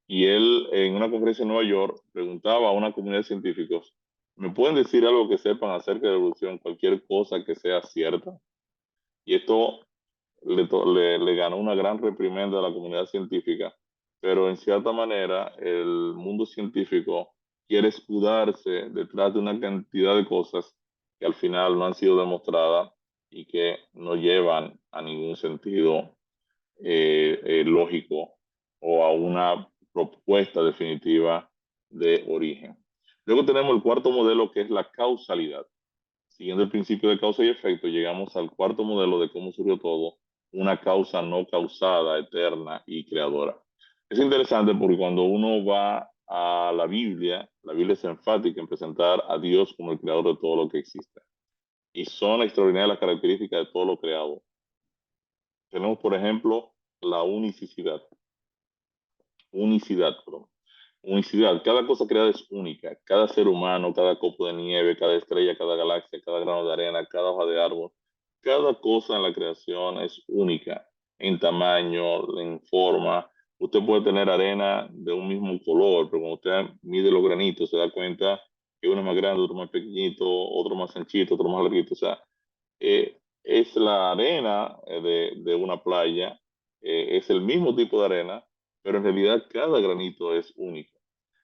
Y él, en una conferencia en Nueva York, preguntaba a una comunidad de científicos, ¿me pueden decir algo que sepan acerca de la evolución, cualquier cosa que sea cierta? Y esto le ganó una gran reprimenda a la comunidad científica, pero en cierta manera el mundo científico quiere escudarse detrás de una cantidad de cosas que al final no han sido demostradas y que no llevan a ningún sentido lógico o a una propuesta definitiva de origen. Luego tenemos el cuarto modelo, que es la causalidad. Siguiendo el principio de causa y efecto, llegamos al cuarto modelo de cómo surgió todo, una causa no causada, eterna y creadora. Es interesante porque cuando uno va a la Biblia es enfática en presentar a Dios como el creador de todo lo que existe. Y son extraordinarias las características de todo lo creado. Tenemos, por ejemplo, la unicidad. Unicidad. Cada cosa creada es única. Cada ser humano, cada copo de nieve, cada estrella, cada galaxia, cada grano de arena, cada hoja de árbol, cada cosa en la creación es única en tamaño, en forma. Usted puede tener arena de un mismo color, pero cuando usted mide los granitos se da cuenta que uno es más grande, otro más pequeñito, otro más anchito, otro más larguito. O sea, es la arena de una playa, es el mismo tipo de arena, pero en realidad cada granito es único.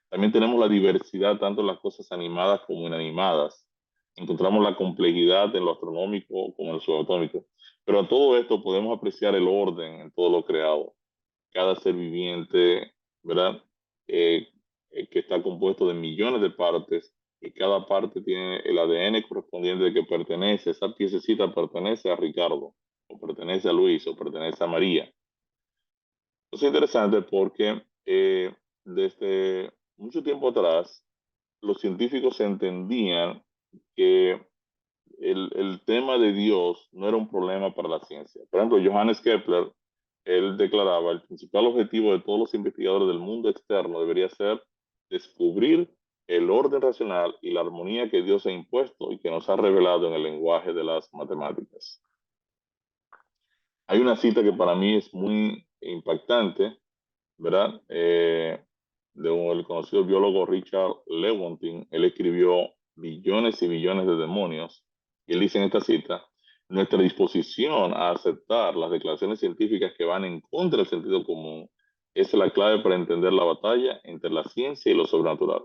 También tenemos la diversidad tanto en las cosas animadas como inanimadas. Encontramos la complejidad en lo astronómico como en lo subatómico. Pero a todo esto podemos apreciar el orden en todo lo creado. Cada ser viviente, ¿verdad? Que está compuesto de millones de partes y cada parte tiene el ADN correspondiente de que pertenece, esa piececita pertenece a Ricardo, o pertenece a Luis, o pertenece a María. Es interesante porque desde mucho tiempo atrás los científicos entendían que el tema de Dios no era un problema para la ciencia. Por ejemplo, Johannes Kepler, él declaraba, el principal objetivo de todos los investigadores del mundo externo debería ser descubrir el orden racional y la armonía que Dios ha impuesto y que nos ha revelado en el lenguaje de las matemáticas. Hay una cita que para mí es muy impactante, ¿verdad? El conocido biólogo Richard Lewontin. Él escribió Billones y billones de demonios, y él dice en esta cita, nuestra disposición a aceptar las declaraciones científicas que van en contra del sentido común es la clave para entender la batalla entre la ciencia y lo sobrenatural.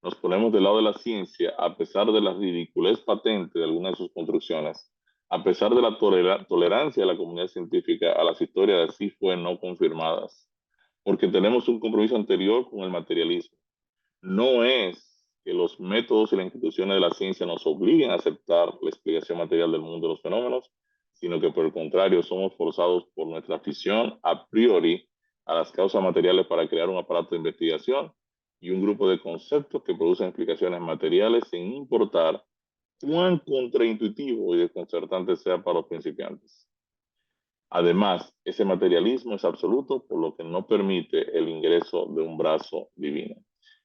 Nos ponemos del lado de la ciencia a pesar de la ridiculez patente de algunas de sus construcciones, a pesar de la tolerancia de la comunidad científica a las historias de sí fue no confirmadas, porque tenemos un compromiso anterior con el materialismo. No es que los métodos y las instituciones de la ciencia nos obliguen a aceptar la explicación material del mundo de los fenómenos, sino que por el contrario somos forzados por nuestra afición a priori a las causas materiales para crear un aparato de investigación y un grupo de conceptos que producen explicaciones materiales sin importar cuán contraintuitivo y desconcertante sea para los principiantes. Además, ese materialismo es absoluto, por lo que no permite el ingreso de un brazo divino.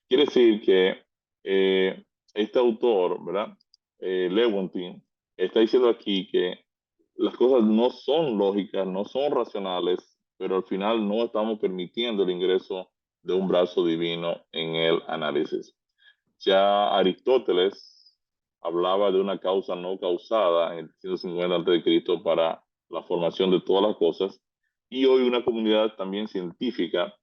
Quiere decir que este autor, ¿verdad? Lewontin, está diciendo aquí que las cosas no son lógicas, no son racionales, pero al final no estamos permitiendo el ingreso de un brazo divino en el análisis. Ya Aristóteles hablaba de una causa no causada en el 150 a.C. para la formación de todas las cosas, y hoy una comunidad también científica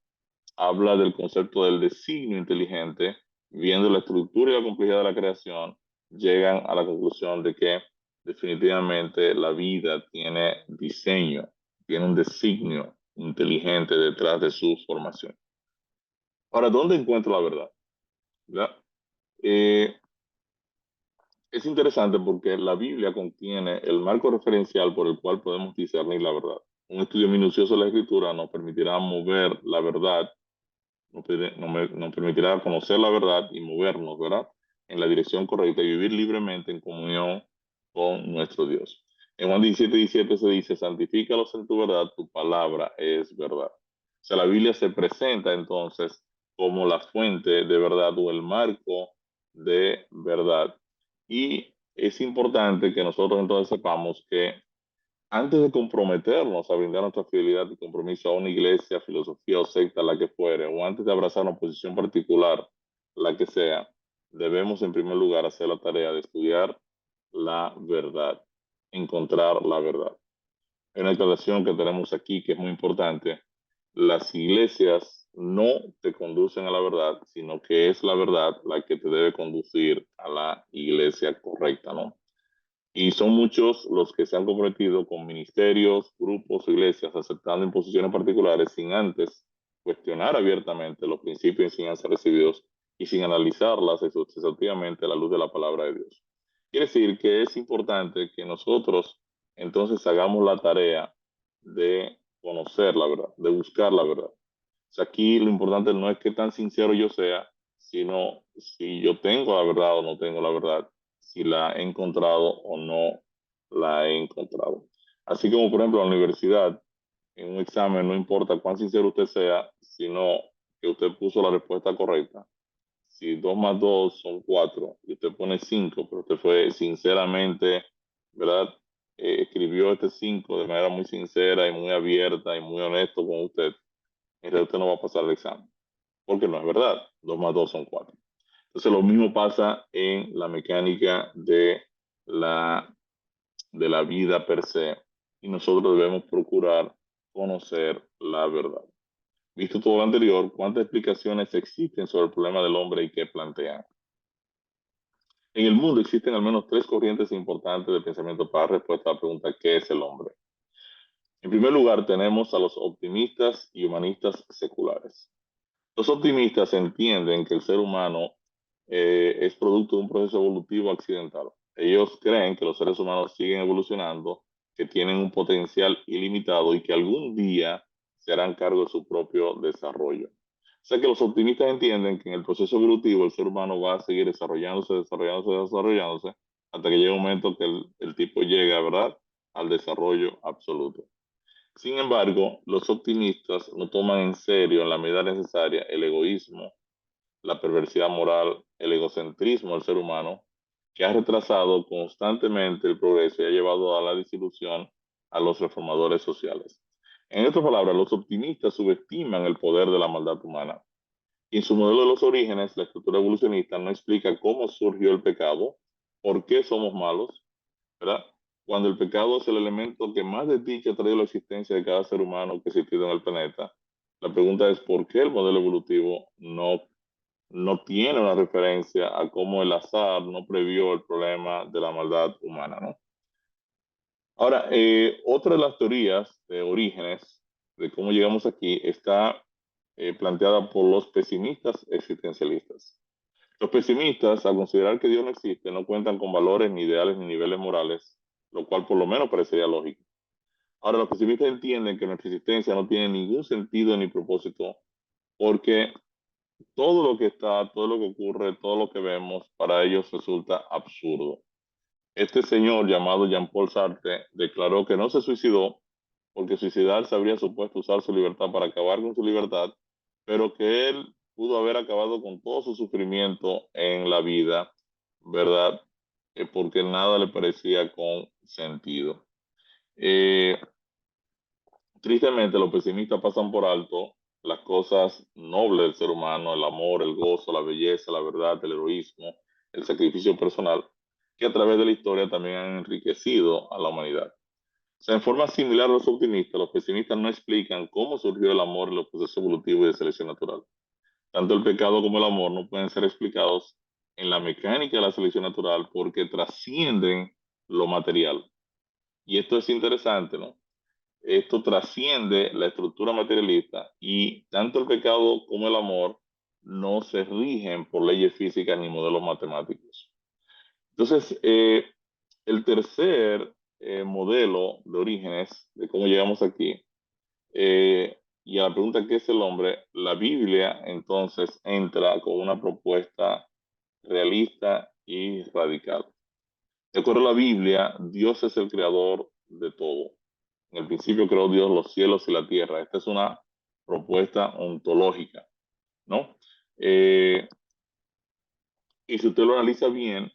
habla del concepto del designio inteligente. Viendo la estructura y la complejidad de la creación, llegan a la conclusión de que definitivamente la vida tiene diseño tiene un designio inteligente detrás de su formación. Ahora, ¿dónde encuentro la verdad? ¿Verdad? Es interesante porque la Biblia contiene el marco referencial por el cual podemos discernir la verdad. Un estudio minucioso de la Escritura nos permitirá mover la verdad, nos permitirá conocer la verdad y movernos, ¿verdad?, en la dirección correcta y vivir libremente en comunión con nuestro Dios. En Juan 17:17 se dice: santifícalos en tu verdad, tu palabra es verdad. O sea, la Biblia se presenta entonces como la fuente de verdad o el marco de verdad. Y es importante que nosotros entonces sepamos que antes de comprometernos a brindar nuestra fidelidad y compromiso a una iglesia, filosofía o secta, la que fuere, o antes de abrazar una posición particular, la que sea, debemos en primer lugar hacer la tarea de estudiar la verdad, encontrar la verdad. Hay una declaración que tenemos aquí que es muy importante: las iglesias no te conducen a la verdad, sino que es la verdad la que te debe conducir a la iglesia correcta, ¿no? Y son muchos los que se han comprometido con ministerios, grupos, iglesias, aceptando imposiciones particulares sin antes cuestionar abiertamente los principios y enseñanzas recibidos y sin analizarlas exhaustivamente a la luz de la palabra de Dios. Quiere decir que es importante que nosotros entonces hagamos la tarea de conocer la verdad, de buscar la verdad. O sea, aquí lo importante no es qué tan sincero yo sea, sino si yo tengo la verdad o no tengo la verdad, si la he encontrado o no la he encontrado. Así como, por ejemplo, en la universidad, en un examen no importa cuán sincero usted sea, sino que usted puso la respuesta correcta. Si 2 más 2 son 4 y usted pone 5, pero usted fue sinceramente, ¿verdad? Escribió este 5 de manera muy sincera y muy abierta y muy honesto con usted, en realidad usted no va a pasar el examen, porque no es verdad. 2 más 2 son 4. Entonces lo mismo pasa en la mecánica la, de la vida per se, y nosotros debemos procurar conocer la verdad. Visto todo lo anterior, ¿cuántas explicaciones existen sobre el problema del hombre y qué plantean? En el mundo existen al menos 3 corrientes importantes de pensamiento para respuesta a la pregunta ¿qué es el hombre? En primer lugar, tenemos a los optimistas y humanistas seculares. Los optimistas entienden que el ser humano es producto de un proceso evolutivo accidental. Ellos creen que los seres humanos siguen evolucionando, que tienen un potencial ilimitado y que algún día se harán cargo de su propio desarrollo. O sea que los optimistas entienden que en el proceso evolutivo el ser humano va a seguir desarrollándose, hasta que llegue un momento que el tipo llega, ¿verdad?, al desarrollo absoluto. Sin embargo, los optimistas no toman en serio en la medida necesaria el egoísmo, la perversidad moral, el egocentrismo del ser humano, que ha retrasado constantemente el progreso y ha llevado a la desilusión a los reformadores sociales. En otras palabras, los optimistas subestiman el poder de la maldad humana. Y en su modelo de los orígenes, la estructura evolucionista no explica cómo surgió el pecado, por qué somos malos, ¿verdad? Cuando el pecado es el elemento que más desdicha ha traído la existencia de cada ser humano que ha existido en el planeta, la pregunta es por qué el modelo evolutivo no tiene una referencia a cómo el azar no previó el problema de la maldad humana, ¿no? Ahora, otra de las teorías de orígenes de cómo llegamos aquí está planteada por los pesimistas existencialistas. Los pesimistas, al considerar que Dios no existe, no cuentan con valores, ni ideales, ni niveles morales, lo cual por lo menos parecería lógico. Ahora, los pesimistas entienden que nuestra existencia no tiene ningún sentido ni propósito, porque todo lo que está, todo lo que ocurre, todo lo que vemos, para ellos resulta absurdo. Este señor llamado Jean-Paul Sartre declaró que no se suicidó porque suicidarse habría supuesto usar su libertad para acabar con su libertad, pero que él pudo haber acabado con todo su sufrimiento en la vida, ¿verdad? Porque nada le parecía con sentido. Tristemente, los pesimistas pasan por alto las cosas nobles del ser humano: el amor, el gozo, la belleza, la verdad, el heroísmo, el sacrificio personal, que a través de la historia también han enriquecido a la humanidad. O sea, en forma similar a los optimistas, los pesimistas no explican cómo surgió el amor en los procesos evolutivos y de selección natural. Tanto el pecado como el amor no pueden ser explicados en la mecánica de la selección natural porque trascienden lo material. Y esto es interesante, ¿no? esto trasciende la estructura materialista y tanto el pecado como el amor no se rigen por leyes físicas ni modelos matemáticos. Entonces, el tercer modelo de orígenes, de cómo llegamos aquí, y a la pregunta ¿qué es el hombre? La Biblia entonces entra con una propuesta realista y radical. De acuerdo a la Biblia, Dios es el creador de todo. En el principio creó Dios los cielos y la tierra. Esta es una propuesta ontológica, ¿no? Y si usted lo analiza bien,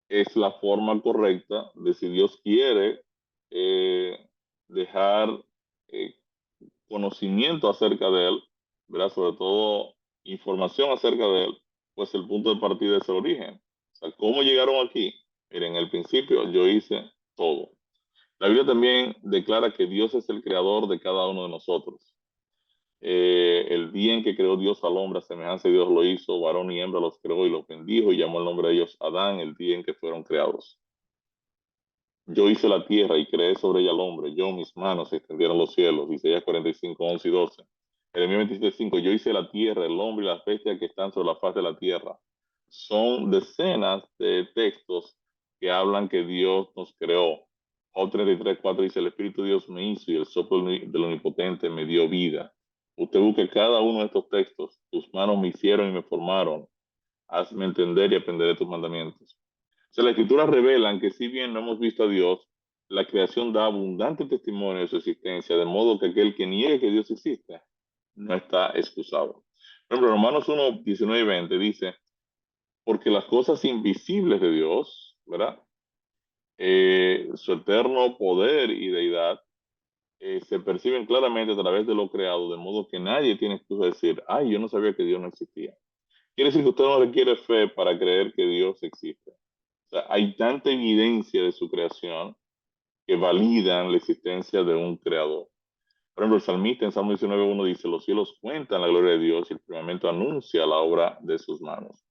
es la forma correcta de si Dios quiere dejar eh, conocimiento acerca de él, ¿verdad? Sobre todo información acerca de él, pues el punto de partida es el origen. O sea, ¿cómo llegaron aquí? Miren, en el principio yo hice todo. La Biblia también declara que Dios es el creador de cada uno de nosotros. El día en que creó Dios al hombre, a semejanza de Dios lo hizo, varón y hembra los creó y los bendijo y llamó el nombre de ellos Adán, el día en que fueron creados. Yo hice la tierra y creé sobre ella al hombre. Yo, mis manos, se extendieron los cielos. Isaías 45, 11 y 12. Jeremías 27, 5. Yo hice la tierra, el hombre y las bestias que están sobre la faz de la tierra. Son decenas de textos que hablan que Dios nos creó. Job 33, 4 dice, el Espíritu de Dios me hizo y el soplo del Omnipotente me dio vida. Usted busque cada uno de estos textos. Tus manos me hicieron y me formaron. Hazme entender y aprenderé tus mandamientos. O sea, las escrituras revelan que si bien no hemos visto a Dios, la creación da abundante testimonio de su existencia, de modo que aquel que niegue que Dios existe no está excusado. Por ejemplo, Romanos 1, 19 y 20 dice, porque las cosas invisibles de Dios, ¿verdad? Su eterno poder y deidad se perciben claramente a través de lo creado, de modo que nadie tiene excusa de decir, ay, yo no sabía que Dios no existía. Quiere decir que usted no requiere fe para creer que Dios existe. O sea, hay tanta evidencia de su creación que validan la existencia de un creador. Por ejemplo, el salmista en Salmo 19:1 dice, los cielos cuentan la gloria de Dios y el firmamento anuncia la obra de sus manos.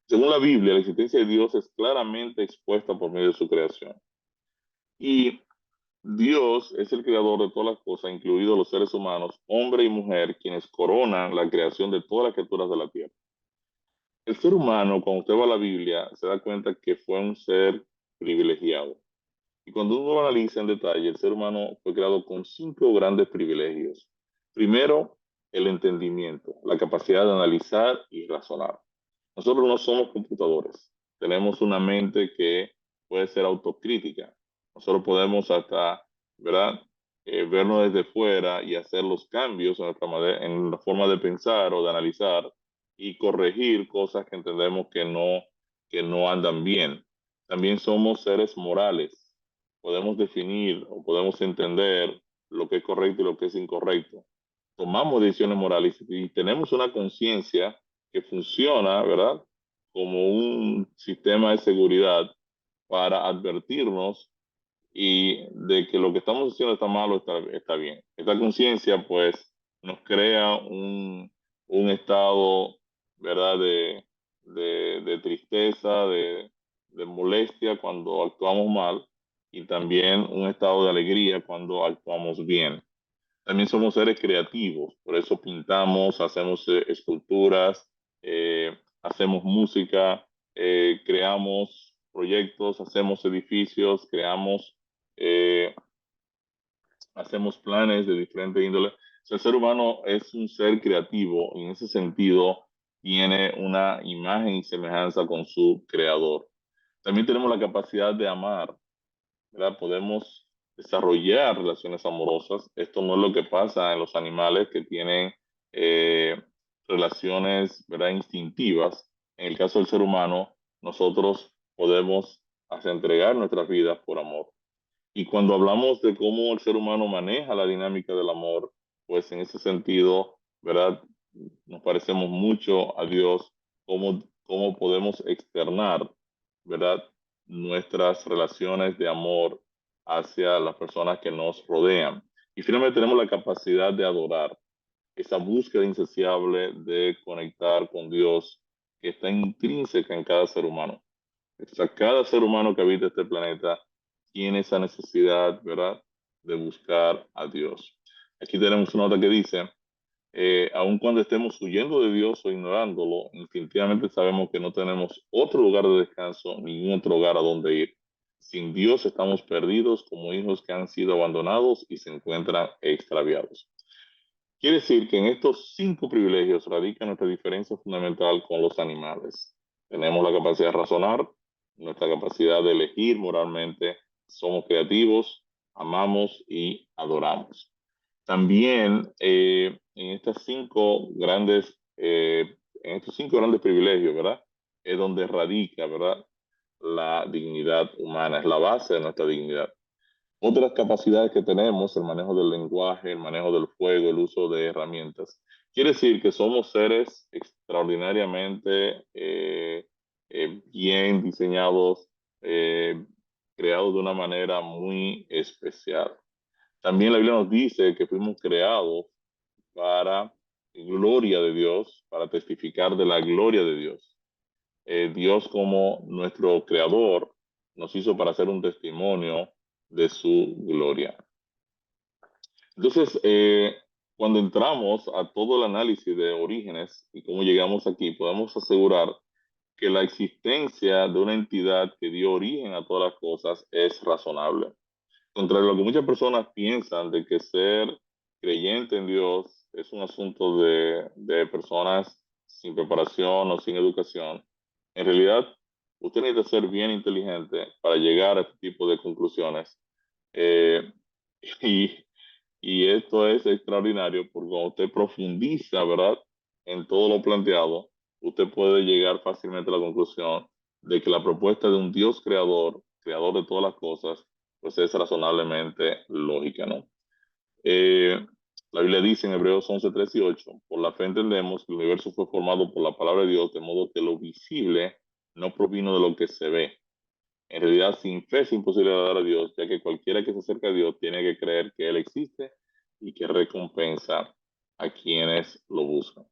Según la Biblia, la existencia de Dios es claramente expuesta por medio de su creación. Y Dios es el creador de todas las cosas, incluidos los seres humanos, hombre y mujer, quienes coronan la creación de todas las criaturas de la tierra. El ser humano, cuando usted va a la Biblia, se da cuenta que fue un ser privilegiado. Y cuando uno lo analiza en detalle, el ser humano fue creado con 5 grandes privilegios. Primero, el entendimiento, la capacidad de analizar y razonar. Nosotros no somos computadores. Tenemos una mente que puede ser autocrítica. Nosotros podemos hasta, ¿verdad? Vernos desde fuera y hacer los cambios en la forma de pensar o de analizar y corregir cosas que entendemos que no andan bien. También somos seres morales. Podemos definir o podemos entender lo que es correcto y lo que es incorrecto. Tomamos decisiones morales y tenemos una conciencia que funciona, ¿verdad? Como un sistema de seguridad para advertirnos y de que lo que estamos haciendo está mal o está bien. Esta conciencia, pues, nos crea un estado, ¿verdad? De tristeza, de molestia cuando actuamos mal y también un estado de alegría cuando actuamos bien. También somos seres creativos, por eso pintamos, hacemos esculturas, hacemos música, creamos proyectos, hacemos edificios, eh, hacemos planes de diferente índole. O sea, el ser humano es un ser creativo y en ese sentido tiene una imagen y semejanza con su creador. También tenemos la capacidad de amar, ¿verdad? Podemos desarrollar relaciones amorosas. Esto no es lo que pasa en los animales que tienen relaciones, ¿verdad? Instintivas. En el caso del ser humano, nosotros podemos hasta entregar nuestras vidas por amor. Y cuando hablamos de cómo el ser humano maneja la dinámica del amor, pues en ese sentido, ¿verdad? Nos parecemos mucho a Dios, cómo podemos externar, ¿verdad? Nuestras relaciones de amor hacia las personas que nos rodean. Y finalmente tenemos la capacidad de adorar, esa búsqueda insaciable de conectar con Dios que está intrínseca en cada ser humano. O sea, cada ser humano que habita este planeta tiene esa necesidad, ¿verdad? de buscar a Dios. Aquí tenemos una nota que dice, aun cuando estemos huyendo de Dios o ignorándolo, instintivamente sabemos que no tenemos otro lugar de descanso, ningún otro lugar a donde ir. Sin Dios estamos perdidos como hijos que han sido abandonados y se encuentran extraviados. Quiere decir que en estos 5 privilegios radica nuestra diferencia fundamental con los animales. Tenemos la capacidad de razonar, nuestra capacidad de elegir moralmente, somos creativos, amamos y adoramos. También en estos 5 grandes privilegios, ¿verdad? Es donde radica, ¿verdad? La dignidad humana, es la base de nuestra dignidad. Otras capacidades que tenemos, el manejo del lenguaje, el manejo del fuego, el uso de herramientas. Quiere decir que somos seres extraordinariamente bien diseñados, creados de una manera muy especial. También la Biblia nos dice que fuimos creados para gloria de Dios, para testificar de la gloria de Dios. Dios como nuestro creador nos hizo para hacer un testimonio de su gloria. Entonces, cuando entramos a todo el análisis de orígenes y cómo llegamos aquí, podemos asegurar que la existencia de una entidad que dio origen a todas las cosas es razonable. Contrario a lo que muchas personas piensan de que ser creyente en Dios es un asunto de personas sin preparación o sin educación, en realidad usted necesita ser bien inteligente para llegar a este tipo de conclusiones. Y, y esto es extraordinario porque cuando usted profundiza, ¿verdad?, en todo lo planteado, usted puede llegar fácilmente a la conclusión de que la propuesta de un Dios creador, creador de todas las cosas, pues es razonablemente lógica, ¿no? La Biblia dice en Hebreos 11, 3 y 8, por la fe entendemos que el universo fue formado por la palabra de Dios, de modo que lo visible no provino de lo que se ve. En realidad, sin fe es imposible agradar a Dios, ya que cualquiera que se acerca a Dios tiene que creer que Él existe y que recompensa a quienes lo buscan.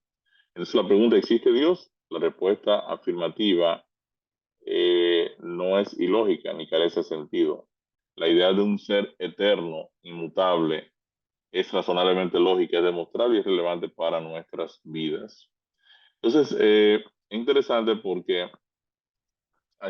Entonces la pregunta, ¿existe Dios? La respuesta afirmativa no es ilógica ni carece de sentido. La idea de un ser eterno, inmutable, es razonablemente lógica, es demostrable y es relevante para nuestras vidas. Entonces, es interesante porque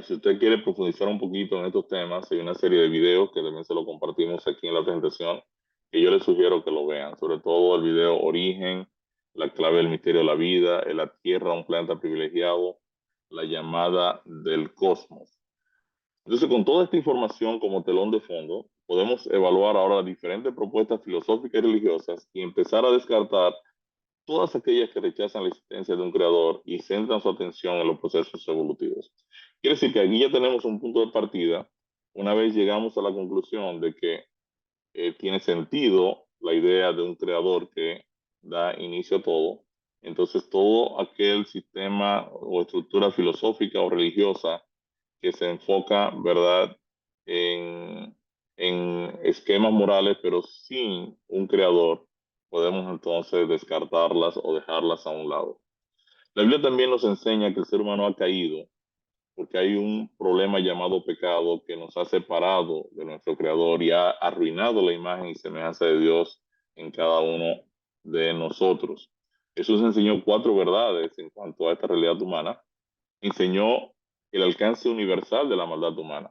si usted quiere profundizar un poquito en estos temas, hay una serie de videos que también se lo compartimos aquí en la presentación, que yo les sugiero que lo vean, sobre todo el video Origen, la clave del misterio de la vida, en la Tierra, un planeta privilegiado, la llamada del cosmos. Entonces, con toda esta información como telón de fondo, podemos evaluar ahora las diferentes propuestas filosóficas y religiosas y empezar a descartar todas aquellas que rechazan la existencia de un creador y centran su atención en los procesos evolutivos. Quiere decir que aquí ya tenemos un punto de partida. Una vez llegamos a la conclusión de que tiene sentido la idea de un creador que da inicio a todo, entonces todo aquel sistema o estructura filosófica o religiosa que se enfoca, ¿verdad?, en esquemas morales, pero sin un creador, podemos entonces descartarlas o dejarlas a un lado. La Biblia también nos enseña que el ser humano ha caído porque hay un problema llamado pecado que nos ha separado de nuestro creador y ha arruinado la imagen y semejanza de Dios en cada uno de nosotros. Jesús enseñó 4 verdades en cuanto a esta realidad humana. Enseñó el alcance universal de la maldad humana.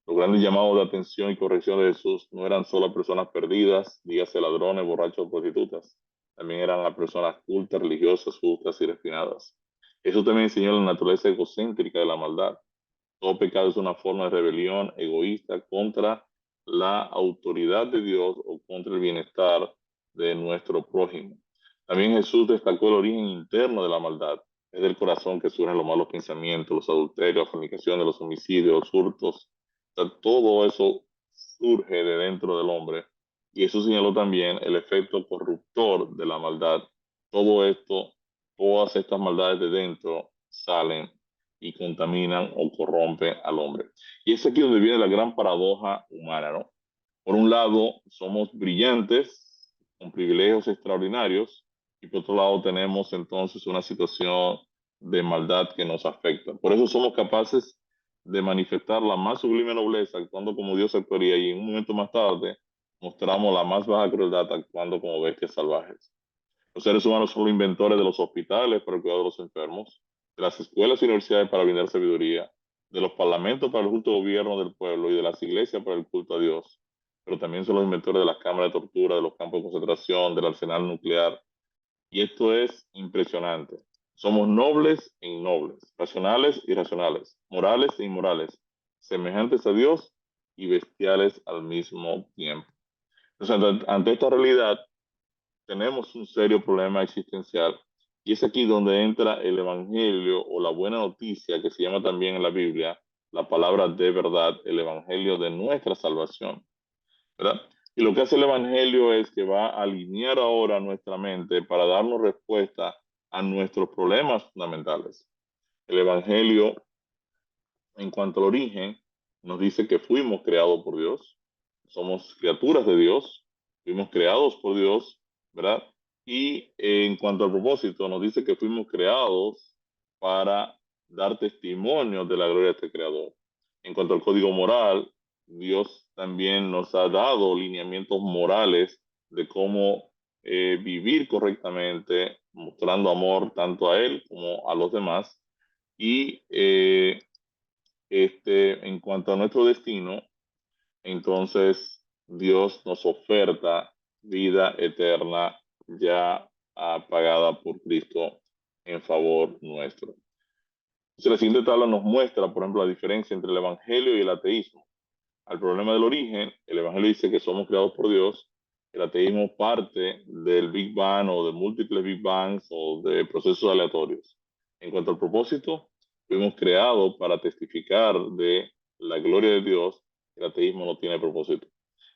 Los grandes llamados de atención y corrección de Jesús no eran solo personas perdidas, dígase ladrones, borrachos o prostitutas. También eran las personas cultas, religiosas, justas y refinadas. Jesús también enseñó la naturaleza egocéntrica de la maldad. Todo pecado es una forma de rebelión egoísta contra la autoridad de Dios o contra el bienestar de nuestro prójimo. También Jesús destacó el origen interno de la maldad. Es del corazón que surgen los malos pensamientos, los adulterios, las fornicaciones, los homicidios, los hurtos. O sea, todo eso surge de dentro del hombre. Y Jesús señaló también el efecto corruptor de la maldad. Todo esto, todas estas maldades de dentro salen y contaminan o corrompen al hombre. Y es aquí donde viene la gran paradoja humana, ¿no? Por un lado, somos brillantes, con privilegios extraordinarios, y por otro lado tenemos entonces una situación de maldad que nos afecta. Por eso somos capaces de manifestar la más sublime nobleza, actuando como Dios actuaría, y en un momento más tarde mostramos la más baja crueldad actuando como bestias salvajes. Los seres humanos son los inventores de los hospitales para el cuidado de los enfermos, de las escuelas y universidades para brindar sabiduría, de los parlamentos para el justo gobierno del pueblo y de las iglesias para el culto a Dios. Pero también son los inventores de las cámaras de tortura, de los campos de concentración, del arsenal nuclear. Y esto es impresionante. Somos nobles e innobles, racionales e irracionales, morales e inmorales, semejantes a Dios y bestiales al mismo tiempo. Entonces, ante esta realidad, tenemos un serio problema existencial y es aquí donde entra el evangelio o la buena noticia que se llama también en la Biblia la palabra de verdad, el evangelio de nuestra salvación, ¿verdad? Y lo que hace el evangelio es que va a alinear ahora nuestra mente para darnos respuesta a nuestros problemas fundamentales. El evangelio, en cuanto al origen, nos dice que fuimos creados por Dios, somos criaturas de Dios, fuimos creados por Dios, ¿verdad? Y en cuanto al propósito, nos dice que fuimos creados para dar testimonio de la gloria de este creador. En cuanto al código moral, Dios también nos ha dado lineamientos morales de cómo vivir correctamente, mostrando amor tanto a Él como a los demás. Y en cuanto a nuestro destino, entonces Dios nos oferta vida eterna ya pagada por Cristo en favor nuestro. Entonces, la siguiente tabla nos muestra, por ejemplo, la diferencia entre el evangelio y el ateísmo. Al problema del origen, el evangelio dice que somos creados por Dios. El ateísmo parte del Big Bang o de múltiples Big Bangs o de procesos aleatorios. En cuanto al propósito, fuimos creados para testificar de la gloria de Dios. El ateísmo no tiene propósito.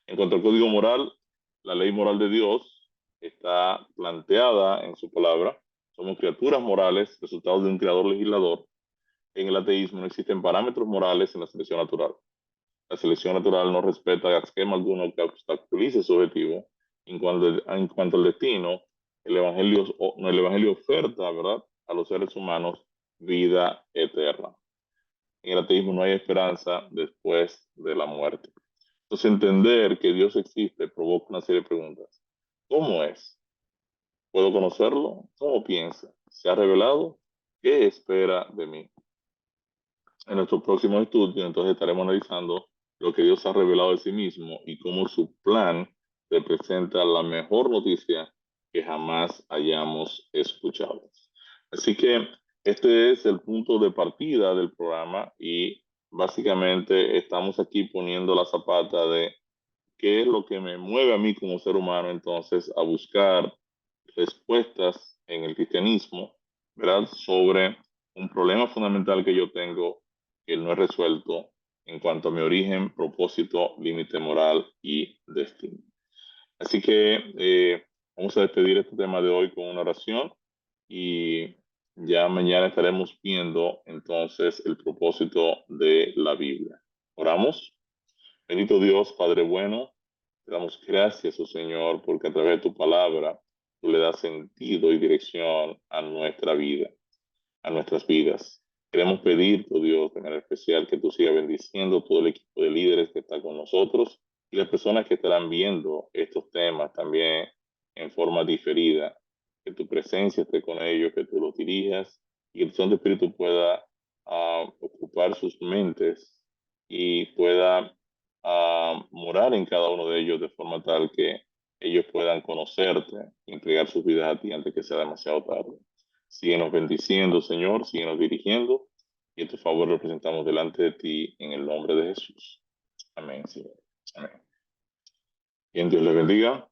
En cuanto al código moral, la ley moral de Dios está planteada en su palabra. Somos criaturas morales, resultado de un creador legislador. En el ateísmo no existen parámetros morales en la selección natural. La selección natural no respeta esquema alguno que obstaculice su objetivo. En cuanto al destino, el evangelio oferta, ¿verdad?, a los seres humanos vida eterna. En el ateísmo no hay esperanza después de la muerte. Entonces, entender que Dios existe provoca una serie de preguntas. ¿Cómo es? ¿Puedo conocerlo? ¿Cómo piensa? ¿Se ha revelado? ¿Qué espera de mí? En nuestro próximo estudio, entonces, estaremos analizando lo que Dios ha revelado de sí mismo y cómo su plan representa la mejor noticia que jamás hayamos escuchado. Así que este es el punto de partida del programa y básicamente estamos aquí poniendo la zapata de qué es lo que me mueve a mí como ser humano entonces a buscar respuestas en el cristianismo, ¿verdad?, sobre un problema fundamental que yo tengo que no he resuelto en cuanto a mi origen, propósito, límite moral y destino. Así que vamos a despedir este tema de hoy con una oración y ya mañana estaremos viendo entonces el propósito de la Biblia. Oramos. Bendito Dios, Padre bueno, te damos gracias, oh Señor, porque a través de tu palabra tú le das sentido y dirección a nuestra vida, a nuestras vidas. Queremos pedirte, oh Dios, de manera especial que tú sigas bendiciendo todo el equipo de líderes que está con nosotros y las personas que estarán viendo estos temas también en forma diferida. Que tu presencia esté con ellos, que tú los dirijas y que el Santo Espíritu pueda ocupar sus mentes y pueda morar en cada uno de ellos de forma tal que ellos puedan conocerte y entregar sus vidas a ti antes que sea demasiado tarde. Síguenos bendiciendo, Señor, síguenos dirigiendo y en tu favor lo presentamos delante de ti en el nombre de Jesús. Amén, Señor. Amén. Quien Dios les bendiga.